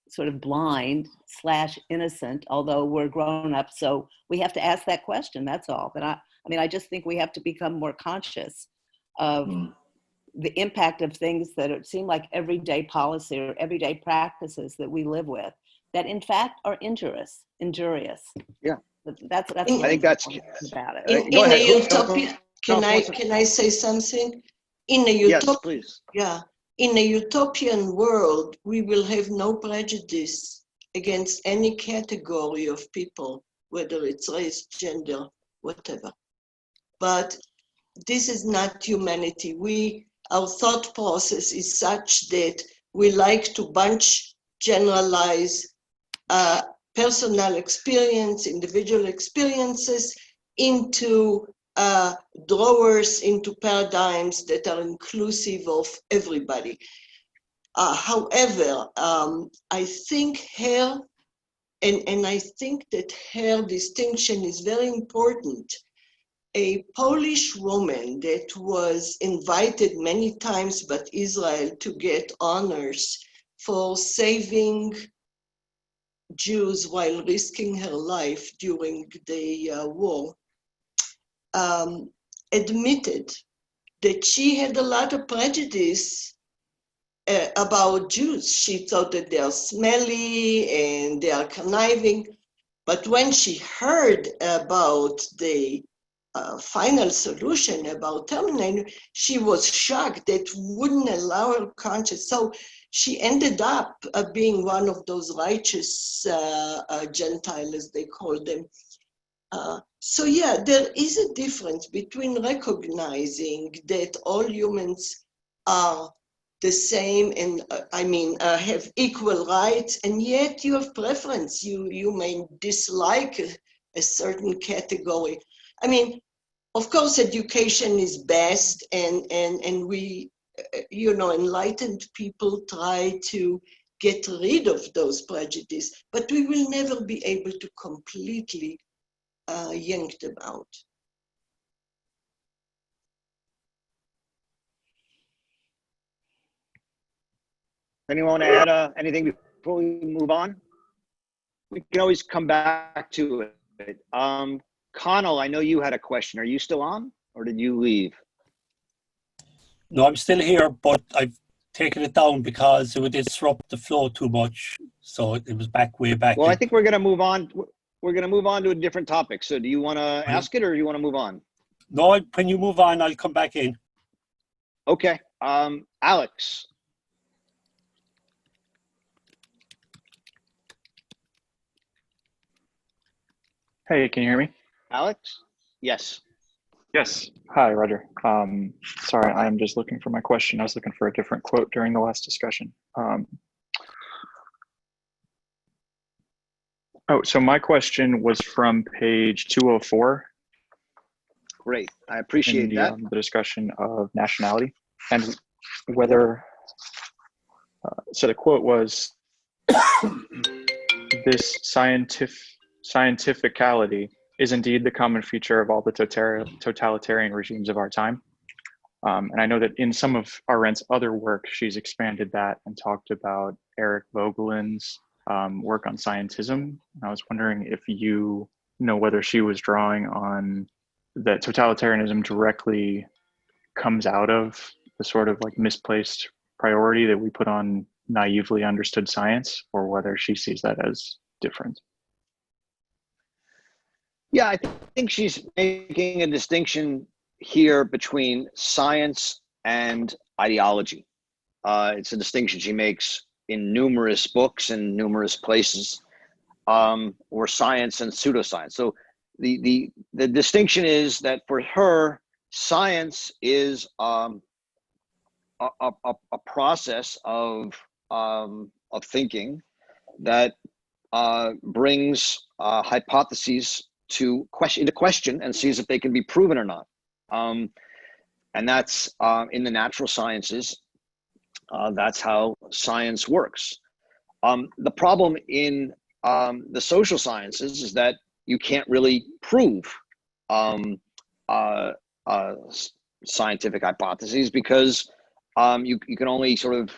sort of blind / innocent, although we're grown up. So we have to ask that question, that's all. But I mean, I just think we have to become more conscious of the impact of things that seem like everyday policy or everyday practices that we live with, that in fact are injurious. Yeah. That's I think that's about it. In a utopia, can I say something? In a utopia, yes, please. Yeah. In a utopian world, we will have no prejudice against any category of people, whether it's race, gender, whatever. But this is not humanity. Our thought process is such that we like to generalize personal experience, individual experiences into drawers, into paradigms that are inclusive of everybody. However, I think her, and I think that her distinction is very important. a Polish woman that was invited many times by Israel to get honors for saving Jews while risking her life during the war, admitted that she had a lot of prejudice about Jews. She thought that they are smelly and they are conniving. But when she heard about the final solution about terminating, she was shocked that wouldn't allow her conscience. So she ended up being one of those righteous Gentiles, as they call them. So yeah, there is a difference between recognizing that all humans are the same and have equal rights, and yet you have preference. You may dislike a certain category. I mean, of course, education is best, and we, enlightened people try to get rid of those prejudices, but we will never be able to completely yank them out. Anyone want to add anything before we move on? We can always come back to it. Connell, I know you had a question. Are you still on, or did you leave? No, I'm still here, but I've taken it down because it would disrupt the flow too much. So it was way back. Well, I think we're going to move on. We're going to move on to a different topic. So do you want to ask it, or do you want to move on? No, when you move on, I'll come back in. Okay. Alex. Hey, can you hear me? Alex? Yes. Yes. Hi, Roger. Sorry, I'm just looking for my question. I was looking for a different quote during the last discussion. So my question was from page 204. Great. I appreciate in that. the discussion of nationality and whether, so the quote was, this scientificality is indeed the common feature of all the totalitarian regimes of our time. And I know that in some of Arendt's other work, she's expanded that and talked about Eric Vogelin's work on scientism. And I was wondering if you know whether she was drawing on that totalitarianism directly comes out of the sort of like misplaced priority that we put on naively understood science, or whether she sees that as different. Yeah, I think she's making a distinction here between science and ideology. It's a distinction she makes in numerous books and numerous places, or science and pseudoscience. So the distinction is that for her, science is a process of thinking that brings hypotheses into question and sees if they can be proven or not. And that's in the natural sciences. That's how science works. The problem in the social sciences is that you can't really prove scientific hypotheses because you can only sort of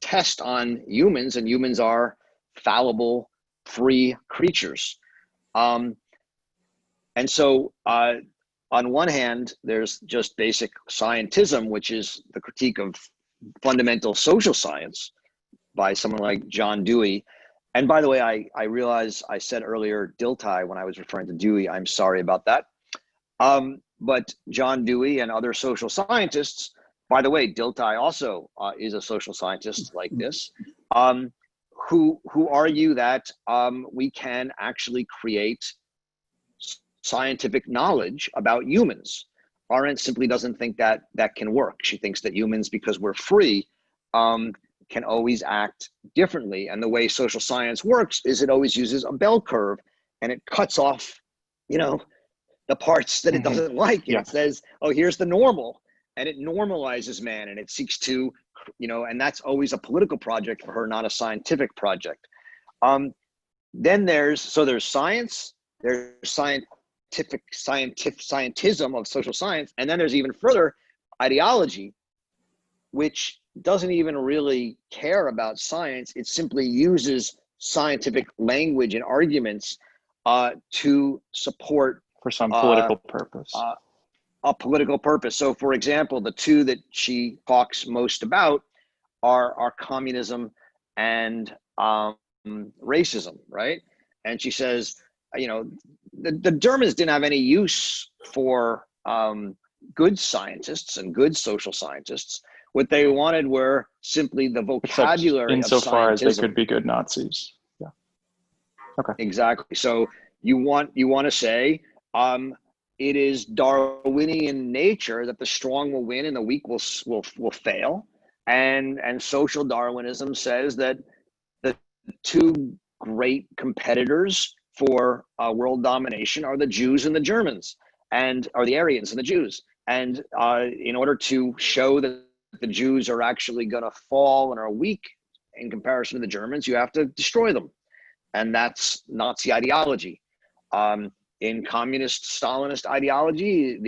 test on humans, and humans are fallible, free creatures. And so on one hand, there's just basic scientism, which is the critique of fundamental social science by someone like John Dewey. And by the way, I realize I said earlier Dilthey when I was referring to Dewey. I'm sorry about that. But John Dewey and other social scientists, by the way, Dilthey also is a social scientist like this, who argue that we can actually create scientific knowledge about humans. Arendt simply doesn't think that that can work. She thinks that humans, because we're free, can always act differently. And the way social science works is it always uses a bell curve, and it cuts off, the parts that it doesn't like. And it says, oh, here's the normal. And it normalizes man, and it seeks to, and that's always a political project for her, not a scientific project. Then there's science, there's scientism of social science. And then there's even further ideology, which doesn't even really care about science. It simply uses scientific language and arguments to support For some political purpose. A political purpose. So, for example, the two that she talks most about are communism and racism, right? And she says, you know, the Germans didn't have any use for good scientists and good social scientists. What they wanted were simply the vocabulary of insofar as they scientism. could be good Nazis. Yeah. Okay. Exactly. So you want to say it is Darwinian nature that the strong will win and the weak will fail, and social Darwinism says that the two great competitors for world domination are the Jews and the Germans, and are the Aryans and the Jews. And in order to show that the Jews are actually going to fall and are weak in comparison to the Germans, you have to destroy them. And that's Nazi ideology. In communist Stalinist ideology,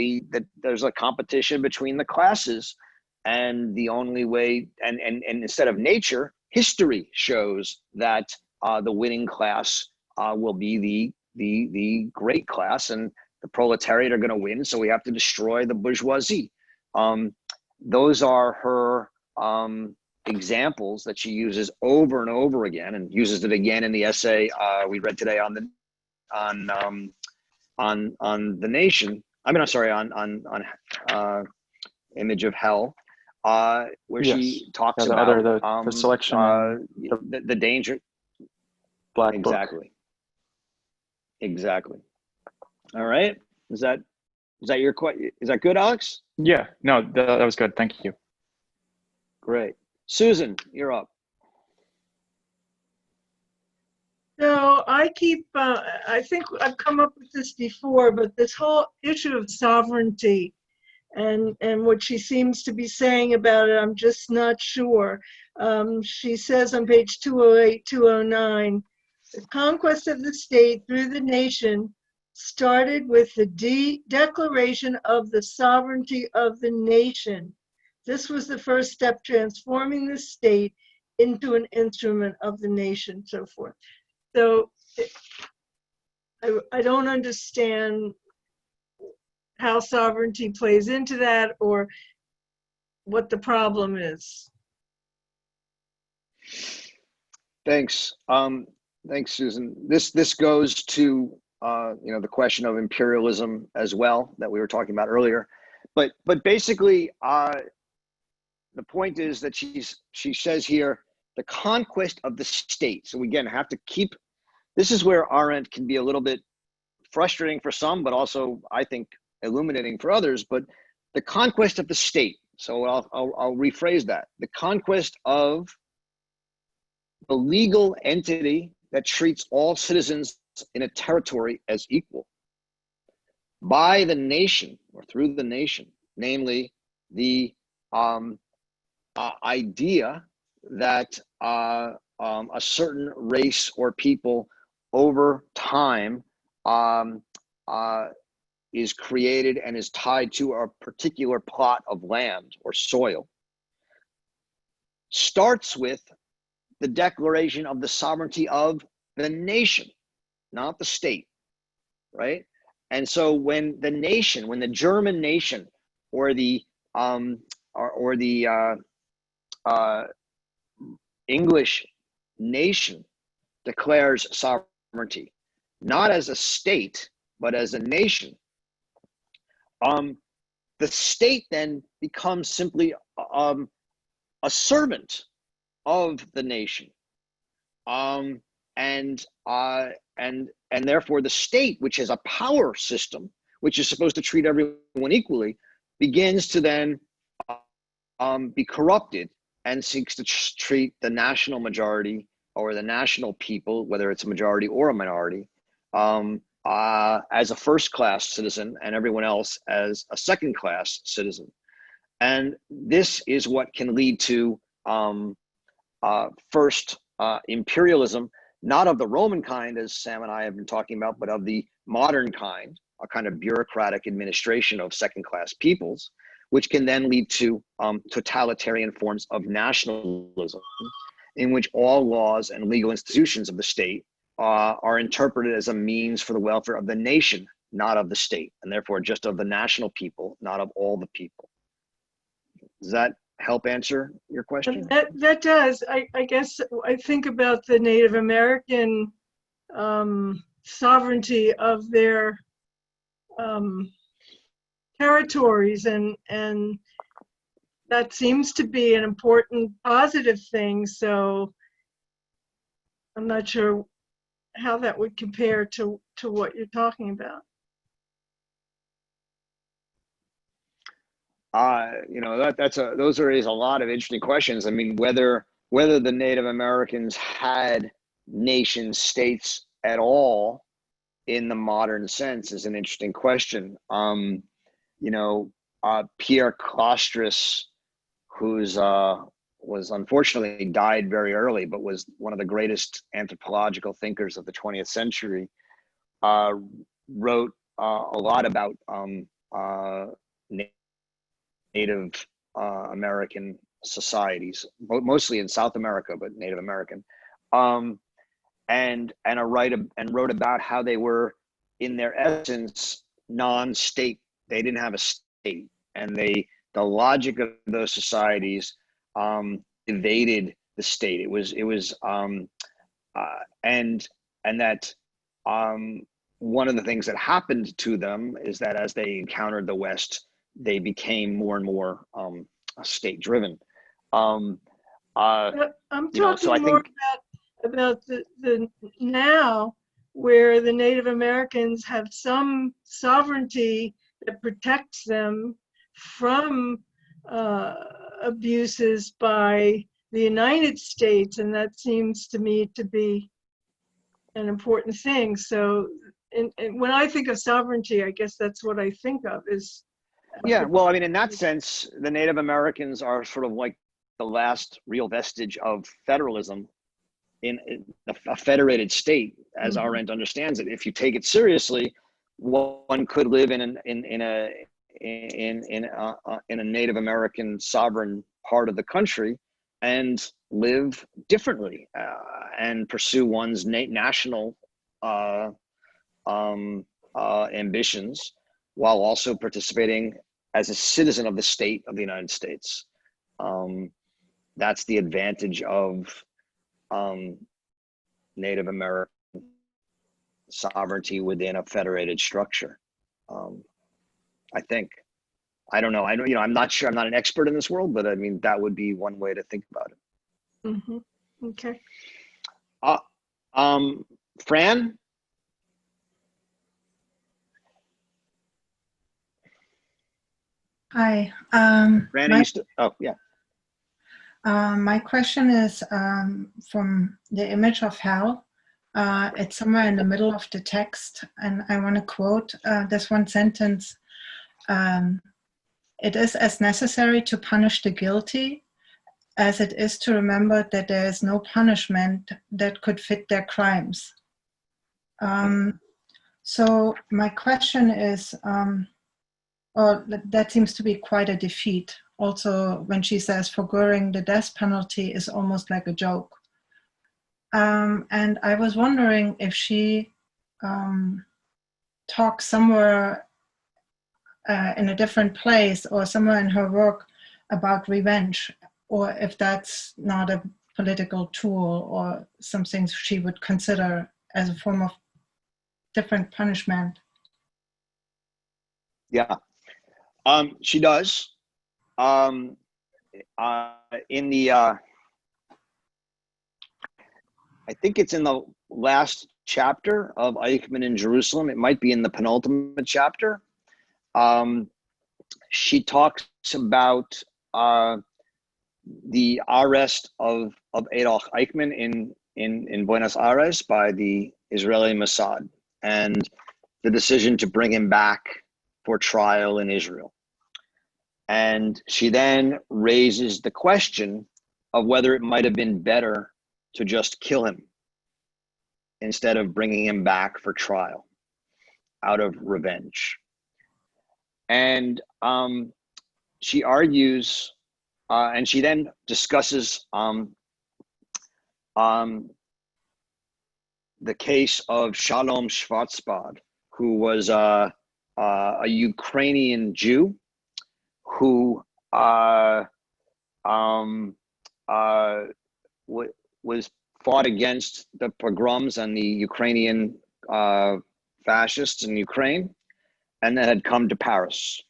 there's a competition between the classes, and the only way, and instead of nature, history shows that the winning class will be the great class, and the proletariat are going to win. So we have to destroy the bourgeoisie. Those are her examples that she uses over and over again, and uses it again in the essay we read today on the Nation. I mean, I'm sorry, on Image of Hell, where she talks about the selection, the danger. Black Exactly. Exactly. All right. Is that your question? Is that good, Alex? Yeah. No, that was good. Thank you. Great. Susan, you're up. So I think I've come up with this before, but this whole issue of sovereignty and what she seems to be saying about it, I'm just not sure. She says on page 208, 209, the conquest of the state through the nation started with the declaration of the sovereignty of the nation. This was the first step transforming the state into an instrument of the nation, so forth. So I don't understand how sovereignty plays into that, or what the problem is. Thanks. Thanks, Susan. This goes to the question of imperialism as well that we were talking about earlier. But basically, the point is that she says here, the conquest of the state. So we again have to keep, this is where Arendt can be a little bit frustrating for some, but also I think illuminating for others. But the conquest of the state. So I'll rephrase that. The conquest of the legal entity that treats all citizens in a territory as equal by the nation or through the nation, namely the idea that a certain race or people over time is created and is tied to a particular plot of land or soil, starts with the declaration of the sovereignty of the nation, not the state, right? And so when the German nation or the English nation declares sovereignty, not as a state, but as a nation, the state then becomes simply a servant of the nation, and therefore the state, which has a power system, which is supposed to treat everyone equally, begins to then be corrupted and seeks to treat the national majority or the national people, whether it's a majority or a minority, as a first-class citizen and everyone else as a second-class citizen. And this is what can lead to first imperialism, not of the Roman kind, as Sam and I have been talking about, but of the modern kind, a kind of bureaucratic administration of second-class peoples, which can then lead to totalitarian forms of nationalism, in which all laws and legal institutions of the state are interpreted as a means for the welfare of the nation, not of the state, and therefore just of the national people, not of all the people. Does that help answer your question? That does. I guess I think about the Native American sovereignty of their territories, and that seems to be an important positive thing. So I'm not sure how that would compare to what you're talking about. Those are a lot of interesting questions. I mean, whether the Native Americans had nation states at all in the modern sense is an interesting question. Pierre Clostrus, who's was unfortunately died very early, but was one of the greatest anthropological thinkers of the 20th century, wrote a lot about Native American societies, mostly in South America, but Native American, and wrote about how they were, in their essence, non-state. They didn't have a state, and the logic of those societies evaded the state. And that one of the things that happened to them is that as they encountered the West, they became more and more state-driven. I'm talking more about the now, where the Native Americans have some sovereignty that protects them from abuses by the United States, and that seems to me to be an important thing. So, and when I think of sovereignty, I guess that's what I think of is. Yeah, well, I mean, in that sense, the Native Americans are sort of like the last real vestige of federalism in a federated state, as Arendt understands it. If you take it seriously, one could live in a Native American sovereign part of the country and live differently and pursue one's national ambitions, while also participating as a citizen of the state of the United States. That's the advantage of Native American sovereignty within a federated structure. I think. I don't know. I'm not sure. I'm not an expert in this world, but I mean, that would be one way to think about it. Mm-hmm. Okay. Fran? Hi. Fran, my question is from the image of hell. It's somewhere in the middle of the text, and I want to quote this one sentence. It is as necessary to punish the guilty as it is to remember that there is no punishment that could fit their crimes. So my question is, that seems to be quite a defeat. Also, when she says for Göring, the death penalty is almost like a joke. And I was wondering if she talks somewhere in a different place or somewhere in her work about revenge, or if that's not a political tool or something she would consider as a form of different punishment. Yeah, she does. In the, I think it's in the last chapter of Eichmann in Jerusalem. It might be in the penultimate chapter. She talks about the arrest of Adolf Eichmann in Buenos Aires by the Israeli Mossad, and the decision to bring him back for trial in Israel. And she then raises the question of whether it might have been better to just kill him instead of bringing him back for trial. out of revenge. And she argues, and she then discusses the case of Shalom Schwarzbard, who was a Ukrainian Jew who was fought against the pogroms and the Ukrainian fascists in Ukraine, and then had come to Paris.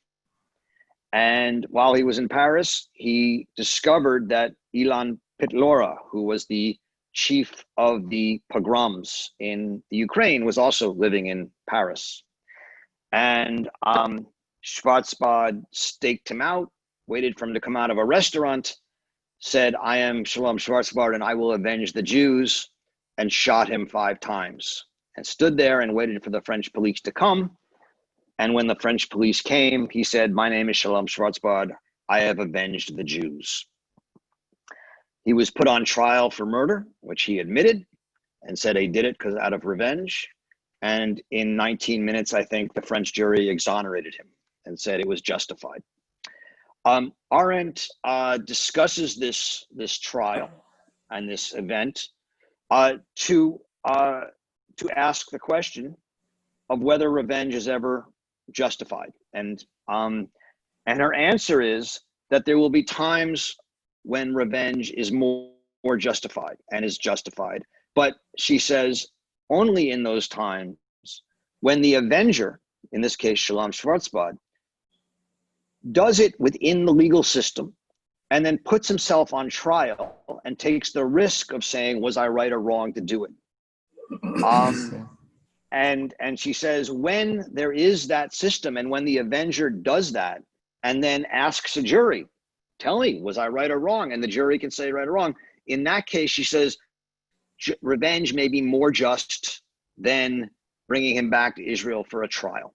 And while he was in Paris, he discovered that Ilan Pitlora, who was the chief of the pogroms in the Ukraine, was also living in Paris. And Schwarzbard staked him out, waited for him to come out of a restaurant, said, "I am Shalom Schwarzbard and I will avenge the Jews," and shot him 5 times, and stood there and waited for the French police to come. And when the French police came, he said, "My name is Shalom Schwarzbard. I have avenged the Jews." He was put on trial for murder, which he admitted and said he did it because out of revenge. And in 19 minutes, I think the French jury exonerated him and said it was justified. Arendt discusses this trial and this event to ask the question of whether revenge is ever justified. And her answer is that there will be times when revenge is more justified and is justified. But she says only in those times when the avenger, in this case, Shalom Schwarzbard, does it within the legal system and then puts himself on trial and takes the risk of saying, was I right or wrong to do it? And she says, when there is that system and when the avenger does that and then asks a jury, tell me, was I right or wrong? And the jury can say right or wrong. In that case, she says, revenge may be more just than bringing him back to Israel for a trial.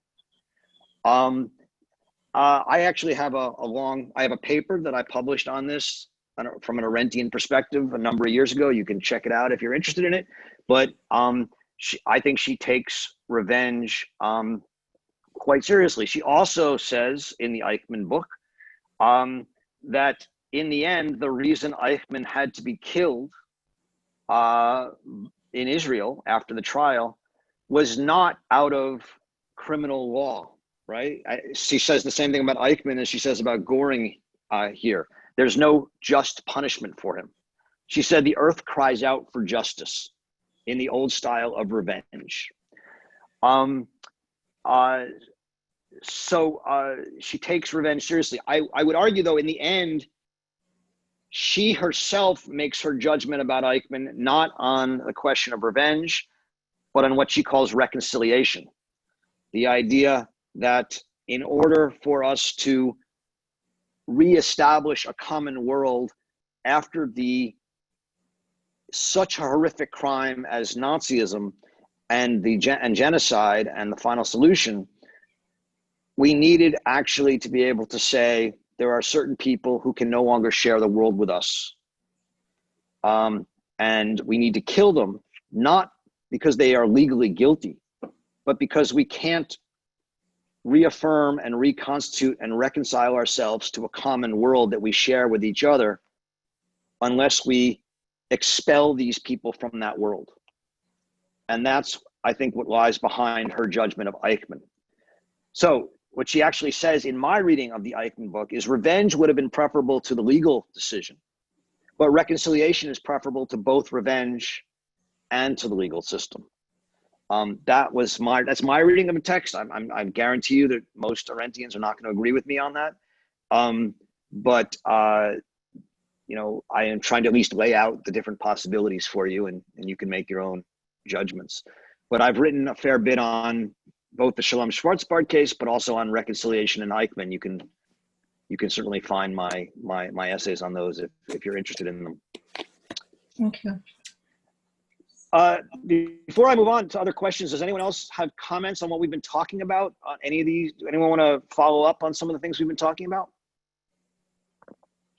I actually have I have a paper that I published on this from an Arendtian perspective a number of years ago. You can check it out if you're interested in it. But I think she takes revenge quite seriously. She also says in the Eichmann book that in the end, the reason Eichmann had to be killed in Israel after the trial was not out of criminal law, right? She says the same thing about Eichmann as she says about Göring here. There's no just punishment for him. She said the earth cries out for justice in the old style of revenge. So she takes revenge seriously. I would argue, though, in the end, she herself makes her judgment about Eichmann not on the question of revenge, but on what she calls reconciliation. The idea that in order for us to reestablish a common world after such a horrific crime as Nazism and genocide and the final solution, we needed actually to be able to say there are certain people who can no longer share the world with us. And we need to kill them, not because they are legally guilty, but because we can't reaffirm and reconstitute and reconcile ourselves to a common world that we share with each other unless we expel these people from that world. And that's, I think, what lies behind her judgment of Eichmann. So what she actually says in my reading of the Eichmann book is revenge would have been preferable to the legal decision, but reconciliation is preferable to both revenge and to the legal system. That's my reading of the text. I guarantee you that most Arendtians are not going to agree with me on that. But I am trying to at least lay out the different possibilities for you, and you can make your own judgments. But I've written a fair bit on both the Shalom Schwarzbard case, but also on reconciliation and Eichmann. You can certainly find my essays on those if you're interested in them. Thank you. Before I move on to other questions, does anyone else have comments on what we've been talking about on any of these? Anyone want to follow up on some of the things we've been talking about?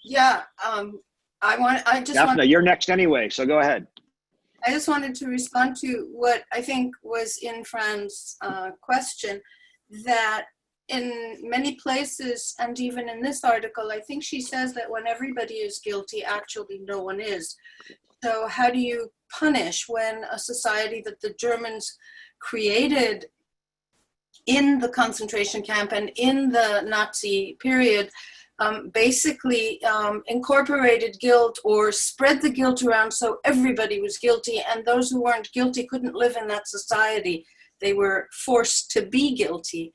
Yeah, I just Daphne, want. you're next anyway, so go ahead. I just wanted to respond to what I think was in Fran's question, that in many places, and even in this article, I think she says that when everybody is guilty, actually no one is. So how do you punish when a society that the Germans created in the concentration camp and in the Nazi period basically incorporated guilt or spread the guilt around so everybody was guilty, and those who weren't guilty couldn't live in that society. They were forced to be guilty.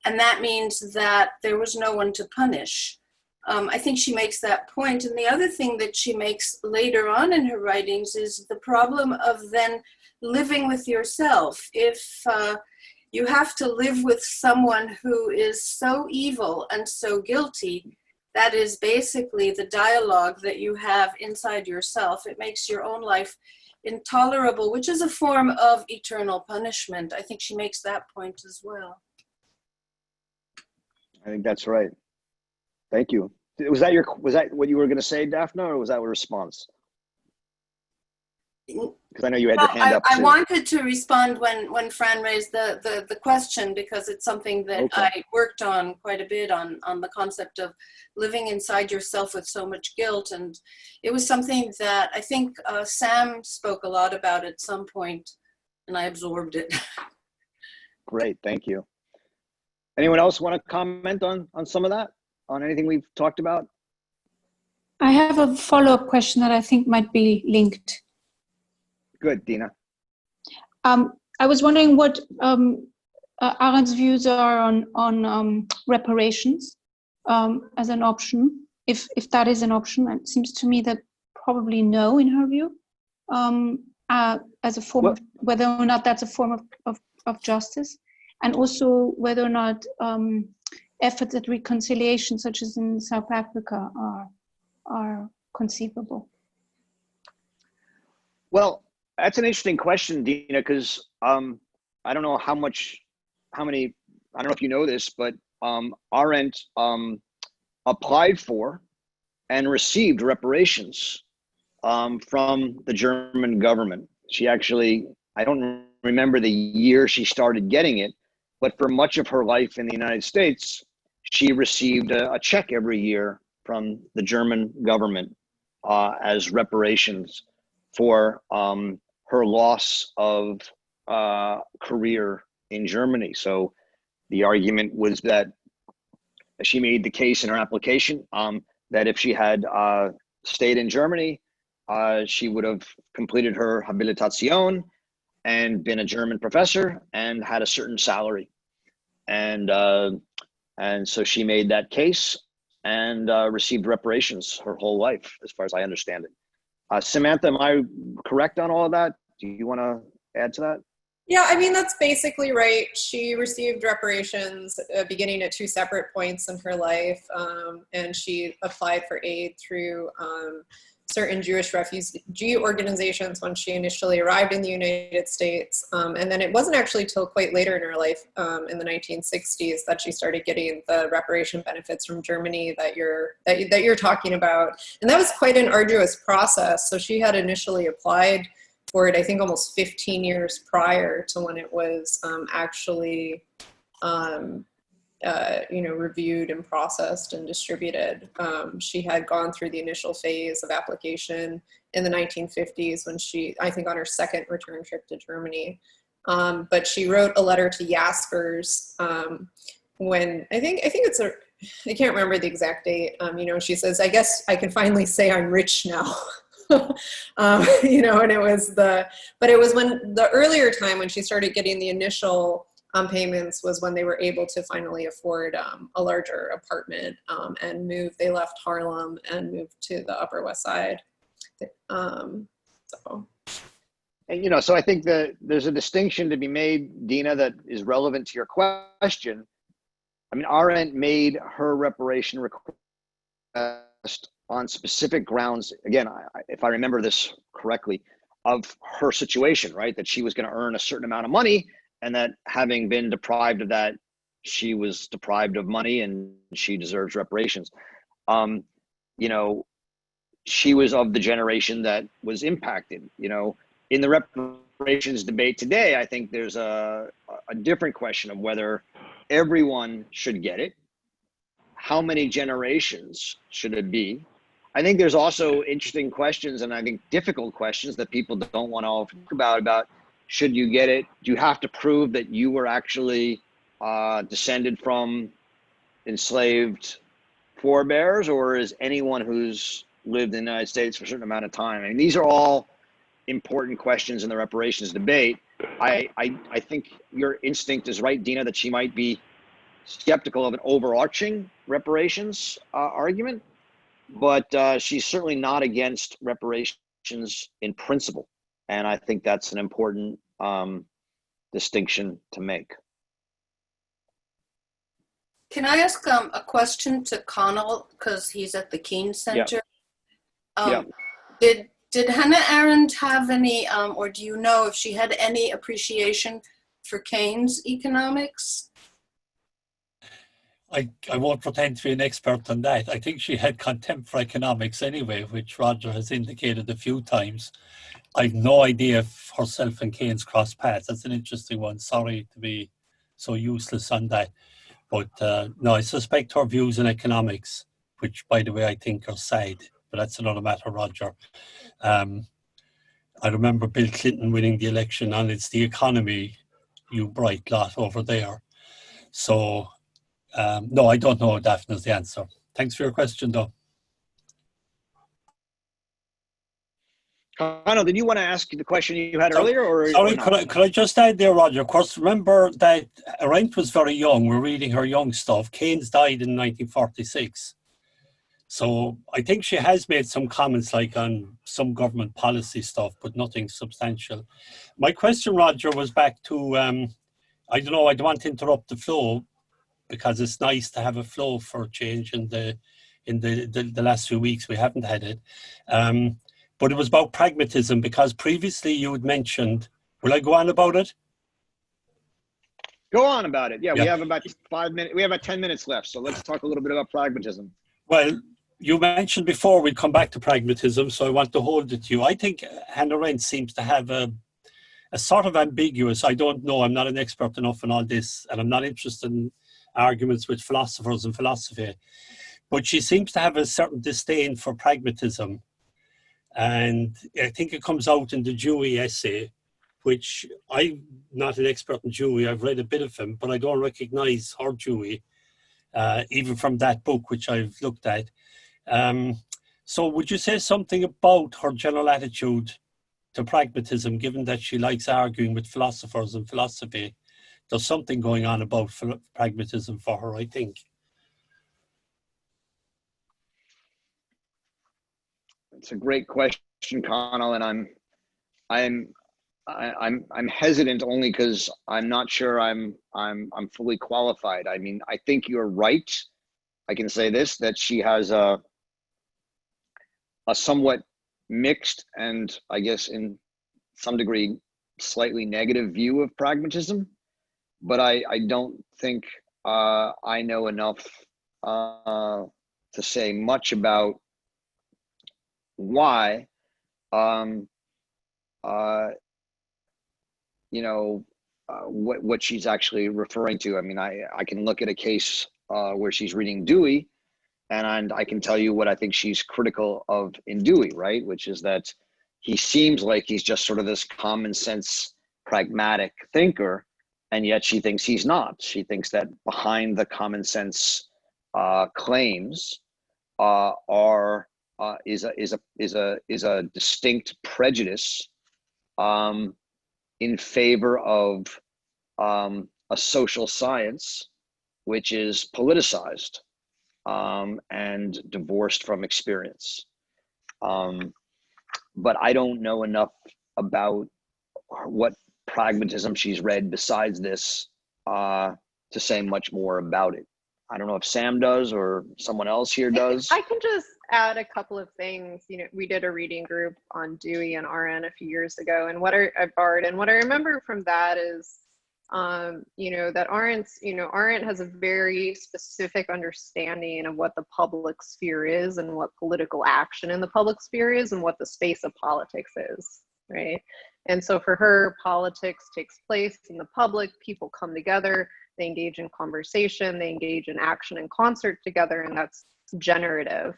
And that means that there was no one to punish. I think she makes that point. And the other thing that she makes later on in her writings is the problem of then living with yourself. If you have to live with someone who is so evil and so guilty, that is basically the dialogue that you have inside yourself. It makes your own life intolerable, which is a form of eternal punishment. I think she makes that point as well. I think that's right. Thank you. Was that what you were going to say, Daphne, or was that a response? Because I know you had your hand up. I wanted to respond when Fran raised the question, because it's something that I worked on quite a bit on the concept of living inside yourself with so much guilt. And it was something that I think Sam spoke a lot about at some point, and I absorbed it. Great, thank you. Anyone else want to comment on some of that? On anything we've talked about? I have a follow-up question that I think might be linked. Good, Dina. I was wondering what Arendt's views are on reparations as an option, if that is an option. It seems to me that probably no, in her view, as a form of whether or not that's a form of justice, and also whether or not efforts at reconciliation, such as in South Africa, are conceivable. Well, that's an interesting question, Dina, because I don't know I don't know if you know this, but Arendt applied for and received reparations from the German government. She actually, I don't remember the year she started getting it, but for much of her life in the United States, she received a check every year from the German government as reparations for her loss of career in Germany. So the argument was that she made the case in her application that if she had stayed in Germany, she would have completed her habilitation and been a German professor and had a certain salary. And so she made that case and received reparations her whole life, as far as I understand it. Samantha, am I correct on all of that? Do you want to add to that? Yeah, I mean, that's basically right. She received reparations beginning at two separate points in her life, and she applied for aid through certain Jewish refugee organizations when she initially arrived in the United States. And then it wasn't actually till quite later in her life, in the 1960s, that she started getting the reparation benefits from Germany that you're talking about. And that was quite an arduous process. So she had initially applied for it, I think, almost 15 years prior to when it was actually reviewed and processed and distributed. She had gone through the initial phase of application in the 1950s when she, I think, on her second return trip to Germany. But she wrote a letter to Jaspers when, I can't remember the exact date, she says, I guess I can finally say I'm rich now. And it was when the earlier time when she started getting the initial payments was when they were able to finally afford a larger apartment and move. They left Harlem and moved to the Upper West Side. And so I think that there's a distinction to be made, Dina, that is relevant to your question. I mean, Arendt made her reparation request on specific grounds, again, if I remember this correctly, of her situation, right? That she was going to earn a certain amount of money, and that having been deprived of that, she was deprived of money and she deserves reparations. She was of the generation that was impacted, in the reparations debate today, I think there's a different question of whether everyone should get it. How many generations should it be? I think there's also interesting questions, and I think difficult questions that people don't want to talk about should you get it? Do you have to prove that you were actually descended from enslaved forebears, or is anyone who's lived in the United States for a certain amount of time? I mean, these are all important questions in the reparations debate. I think your instinct is right, Dina, that she might be skeptical of an overarching reparations argument, but she's certainly not against reparations in principle. And I think that's an important distinction to make. Can I ask a question to Connell, because he's at the Keynes Center? Did Hannah Arendt have any, or do you know if she had any appreciation for Keynes economics? I won't pretend to be an expert on that. I think she had contempt for economics anyway, which Roger has indicated a few times. I've no idea if herself and Keynes crossed paths. That's an interesting one. Sorry to be so useless on that. But no, I suspect her views in economics, which, by the way, I think are sad, but that's another matter, Roger. I remember Bill Clinton winning the election on "It's the economy, you bright lot" over there. So, no, I don't know, Daphne, is the answer. Thanks for your question, though. Connell, did you want to ask the question you had earlier? Sorry, could I just add there, Roger? Of course, remember that Arendt was very young. We're reading her young stuff. Keynes died in 1946. So I think she has made some comments like on some government policy stuff, but nothing substantial. My question, Roger, was back to, I don't know, I don't want to interrupt the flow because it's nice to have a flow for a change in the last few weeks. We haven't had it. But it was about pragmatism, because previously you had mentioned, will I go on about it? Go on about it. Yeah, we have about 5 minutes. We have about 10 minutes left. So let's talk a little bit about pragmatism. Well, you mentioned before we'd come back to pragmatism, so I want to hold it to you. I think Hannah Arendt seems to have a sort of ambiguous, I don't know, I'm not an expert enough in all this, and I'm not interested in arguments with philosophers and philosophy, but she seems to have a certain disdain for pragmatism. And I think it comes out in the Dewey essay, which I'm not an expert in Dewey. I've read a bit of him, but I don't recognize her Dewey, even from that book, which I've looked at. So would you say something about her general attitude to pragmatism, given that she likes arguing with philosophers and philosophy? There's something going on about pragmatism for her, I think. It's a great question, Connell, and I'm hesitant only because I'm not sure I'm fully qualified. I mean, I think you're right. I can say this, that she has a somewhat mixed and, I guess in some degree, slightly negative view of pragmatism, but I don't think I know enough to say much about why. What she's actually referring to. I mean, I can look at a case where she's reading Dewey, and I can tell you what I think she's critical of in Dewey, right? Which is that he seems like he's just sort of this common sense, pragmatic thinker, and yet she thinks he's not. She thinks that behind the common sense claims is a distinct prejudice in favor of a social science which is politicized and divorced from experience. But I don't know enough about what pragmatism she's read besides this to say much more about it. I don't know if Sam does or someone else here does. I can just add a couple of things. We did a reading group on Dewey and Arendt a few years ago, and what I remember from that is, that Arendt has a very specific understanding of what the public sphere is and what political action in the public sphere is and what the space of politics is, right? And so for her, politics takes place in the public, people come together, they engage in conversation, they engage in action and concert together, and that's generative.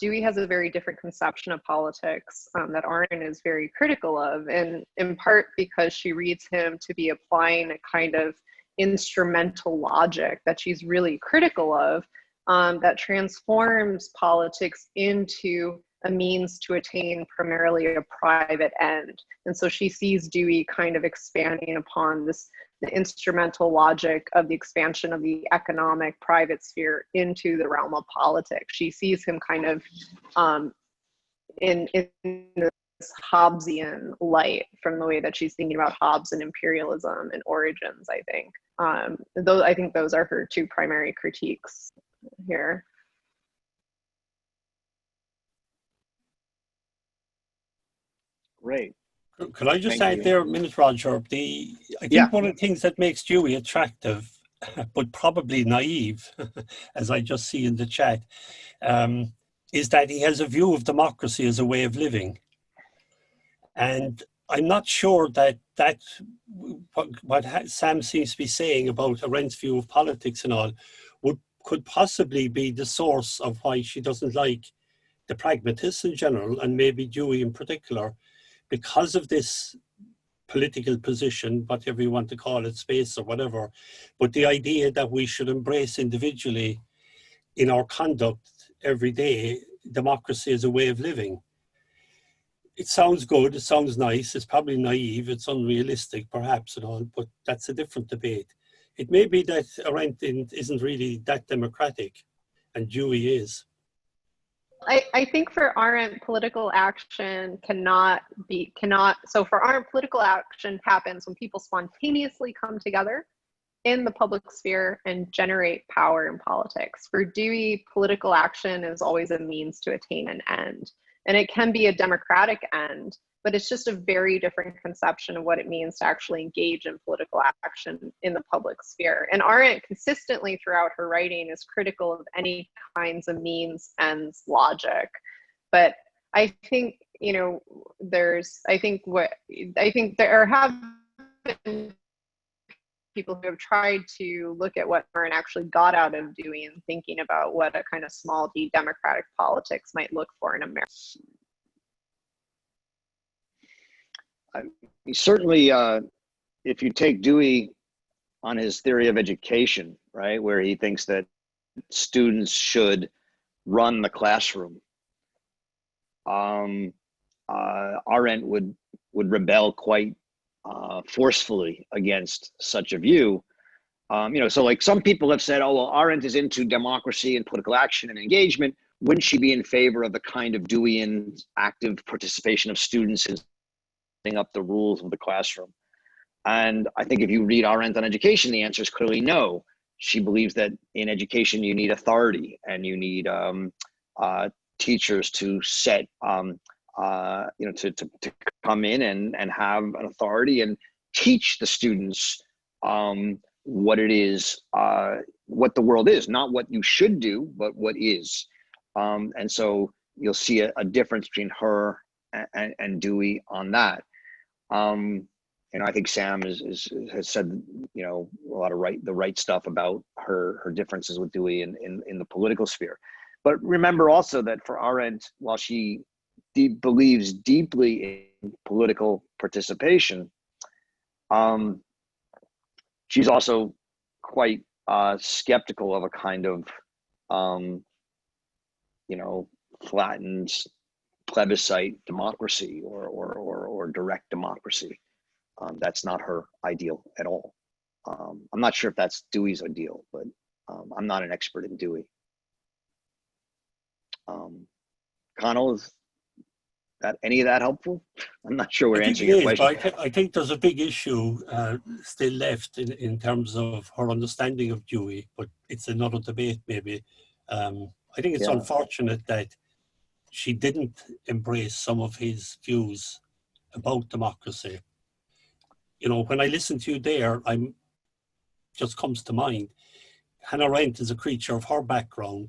Dewey has a very different conception of politics that Arendt is very critical of, and in part because she reads him to be applying a kind of instrumental logic that she's really critical of, that transforms politics into a means to attain primarily a private end. And so she sees Dewey kind of expanding upon this, the instrumental logic of the expansion of the economic private sphere into the realm of politics. She sees him kind of in this Hobbesian light from the way that she's thinking about Hobbes and imperialism and origins, I think. I think those are her two primary critiques here. Great. Could I just Thank add you. there a minute, Roger? I think one of the things that makes Dewey attractive, but probably naive, as I just see in the chat, is that he has a view of democracy as a way of living. And I'm not sure that what Sam seems to be saying about Arendt's view of politics and all could possibly be the source of why she doesn't like the pragmatists in general, and maybe Dewey in particular, because of this political position, whatever you want to call it, space or whatever, but the idea that we should embrace individually in our conduct every day, democracy as a way of living. It sounds good, it sounds nice, it's probably naive, it's unrealistic perhaps and all, but that's a different debate. It may be that Arendt isn't really that democratic, and Dewey is. I think for Arendt, political action so for Arendt, political action happens when people spontaneously come together in the public sphere and generate power in politics. For Dewey, political action is always a means to attain an end. And it can be a democratic end, but it's just a very different conception of what it means to actually engage in political action in the public sphere. And Arendt consistently throughout her writing is critical of any kinds of means, ends, logic. But I think, you know, I think there have been people who have tried to look at what Arendt actually got out of Dewey and thinking about what a kind of small d democratic politics might look for in America. Certainly, if you take Dewey on his theory of education, right, where he thinks that students should run the classroom, Arendt would rebel quite forcefully against such a view. You know, so like some people have said, oh, well, Arendt is into democracy and political action and engagement. Wouldn't she be in favor of the kind of Deweyan active participation of students in setting up the rules of the classroom? And I think if you read Arendt on education, the answer is clearly no. She believes that in education, you need authority and you need teachers to set, you know, to come in and have an authority and teach the students what it is, what the world is, not what you should do, but what is. And so you'll see a difference between her and Dewey on that. And I think Sam has said, you know, a lot of the right stuff about her differences with Dewey in the political sphere. But remember also that for Arendt, while she believes deeply in political participation, she's also quite skeptical of a kind of, you know, flattened plebiscite democracy or direct democracy. That's not her ideal at all. I'm not sure if that's Dewey's ideal, but I'm not an expert in Dewey. Connell, is that any of that helpful? I'm not sure we're answering your question. But I think there's a big issue still left in terms of her understanding of Dewey, but it's another debate maybe. I think it's unfortunate that she didn't embrace some of his views about democracy. You know, when I listen to you there, just comes to mind, Hannah Arendt is a creature of her background,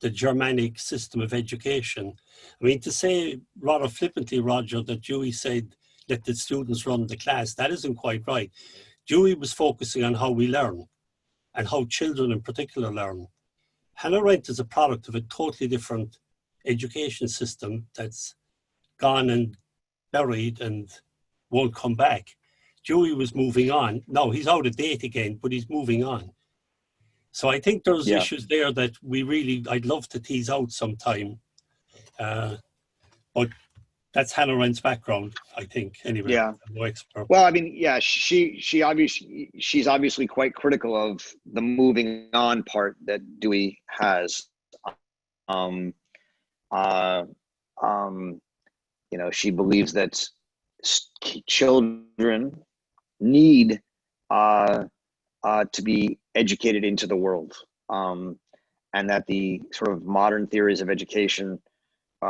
the Germanic system of education. I mean, to say rather flippantly, Roger, that Dewey said, let the students run the class. That isn't quite right. Dewey was focusing on how we learn and how children in particular learn. Hannah Arendt is a product of a totally different education system that's gone and buried and won't come back. Dewey was moving on. No, he's out of date again, but he's moving on. So I think there's issues there that I'd love to tease out sometime. But that's Hannah Arendt's background, I think, anyway. Yeah. I'm no expert. Well, I mean, yeah, she's obviously quite critical of the moving on part that Dewey has. You know, she believes that children need to be educated into the world, and that the sort of modern theories of education,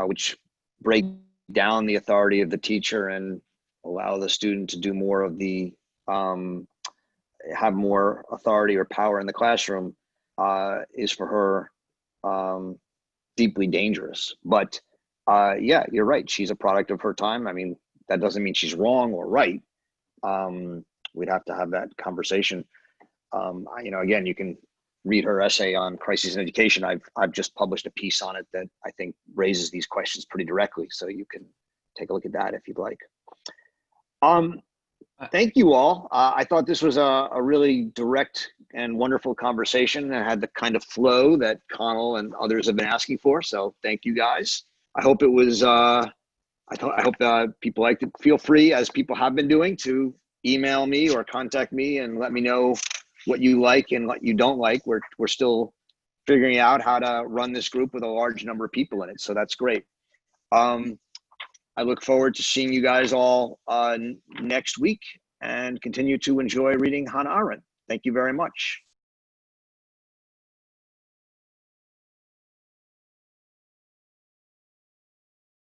which break down the authority of the teacher and allow the student to do more of the have more authority or power in the classroom, is for her deeply dangerous. But yeah, you're right, she's a product of her time. I mean, that doesn't mean she's wrong or right. We'd have to have that conversation. You know, again, you can read her essay on crises in education. I've just published a piece on it that I think raises these questions pretty directly. So you can take a look at that if you'd like. Thank you all. I thought this was a really direct and wonderful conversation and had the kind of flow that Connell and others have been asking for. So thank you guys. I hope it was, I hope people liked it. Feel free, as people have been doing, to email me or contact me and let me know what you like and what you don't like. We're still figuring out how to run this group with a large number of people in it. So that's great. I look forward to seeing you guys all next week and continue to enjoy reading Hannah Arendt. Thank you very much.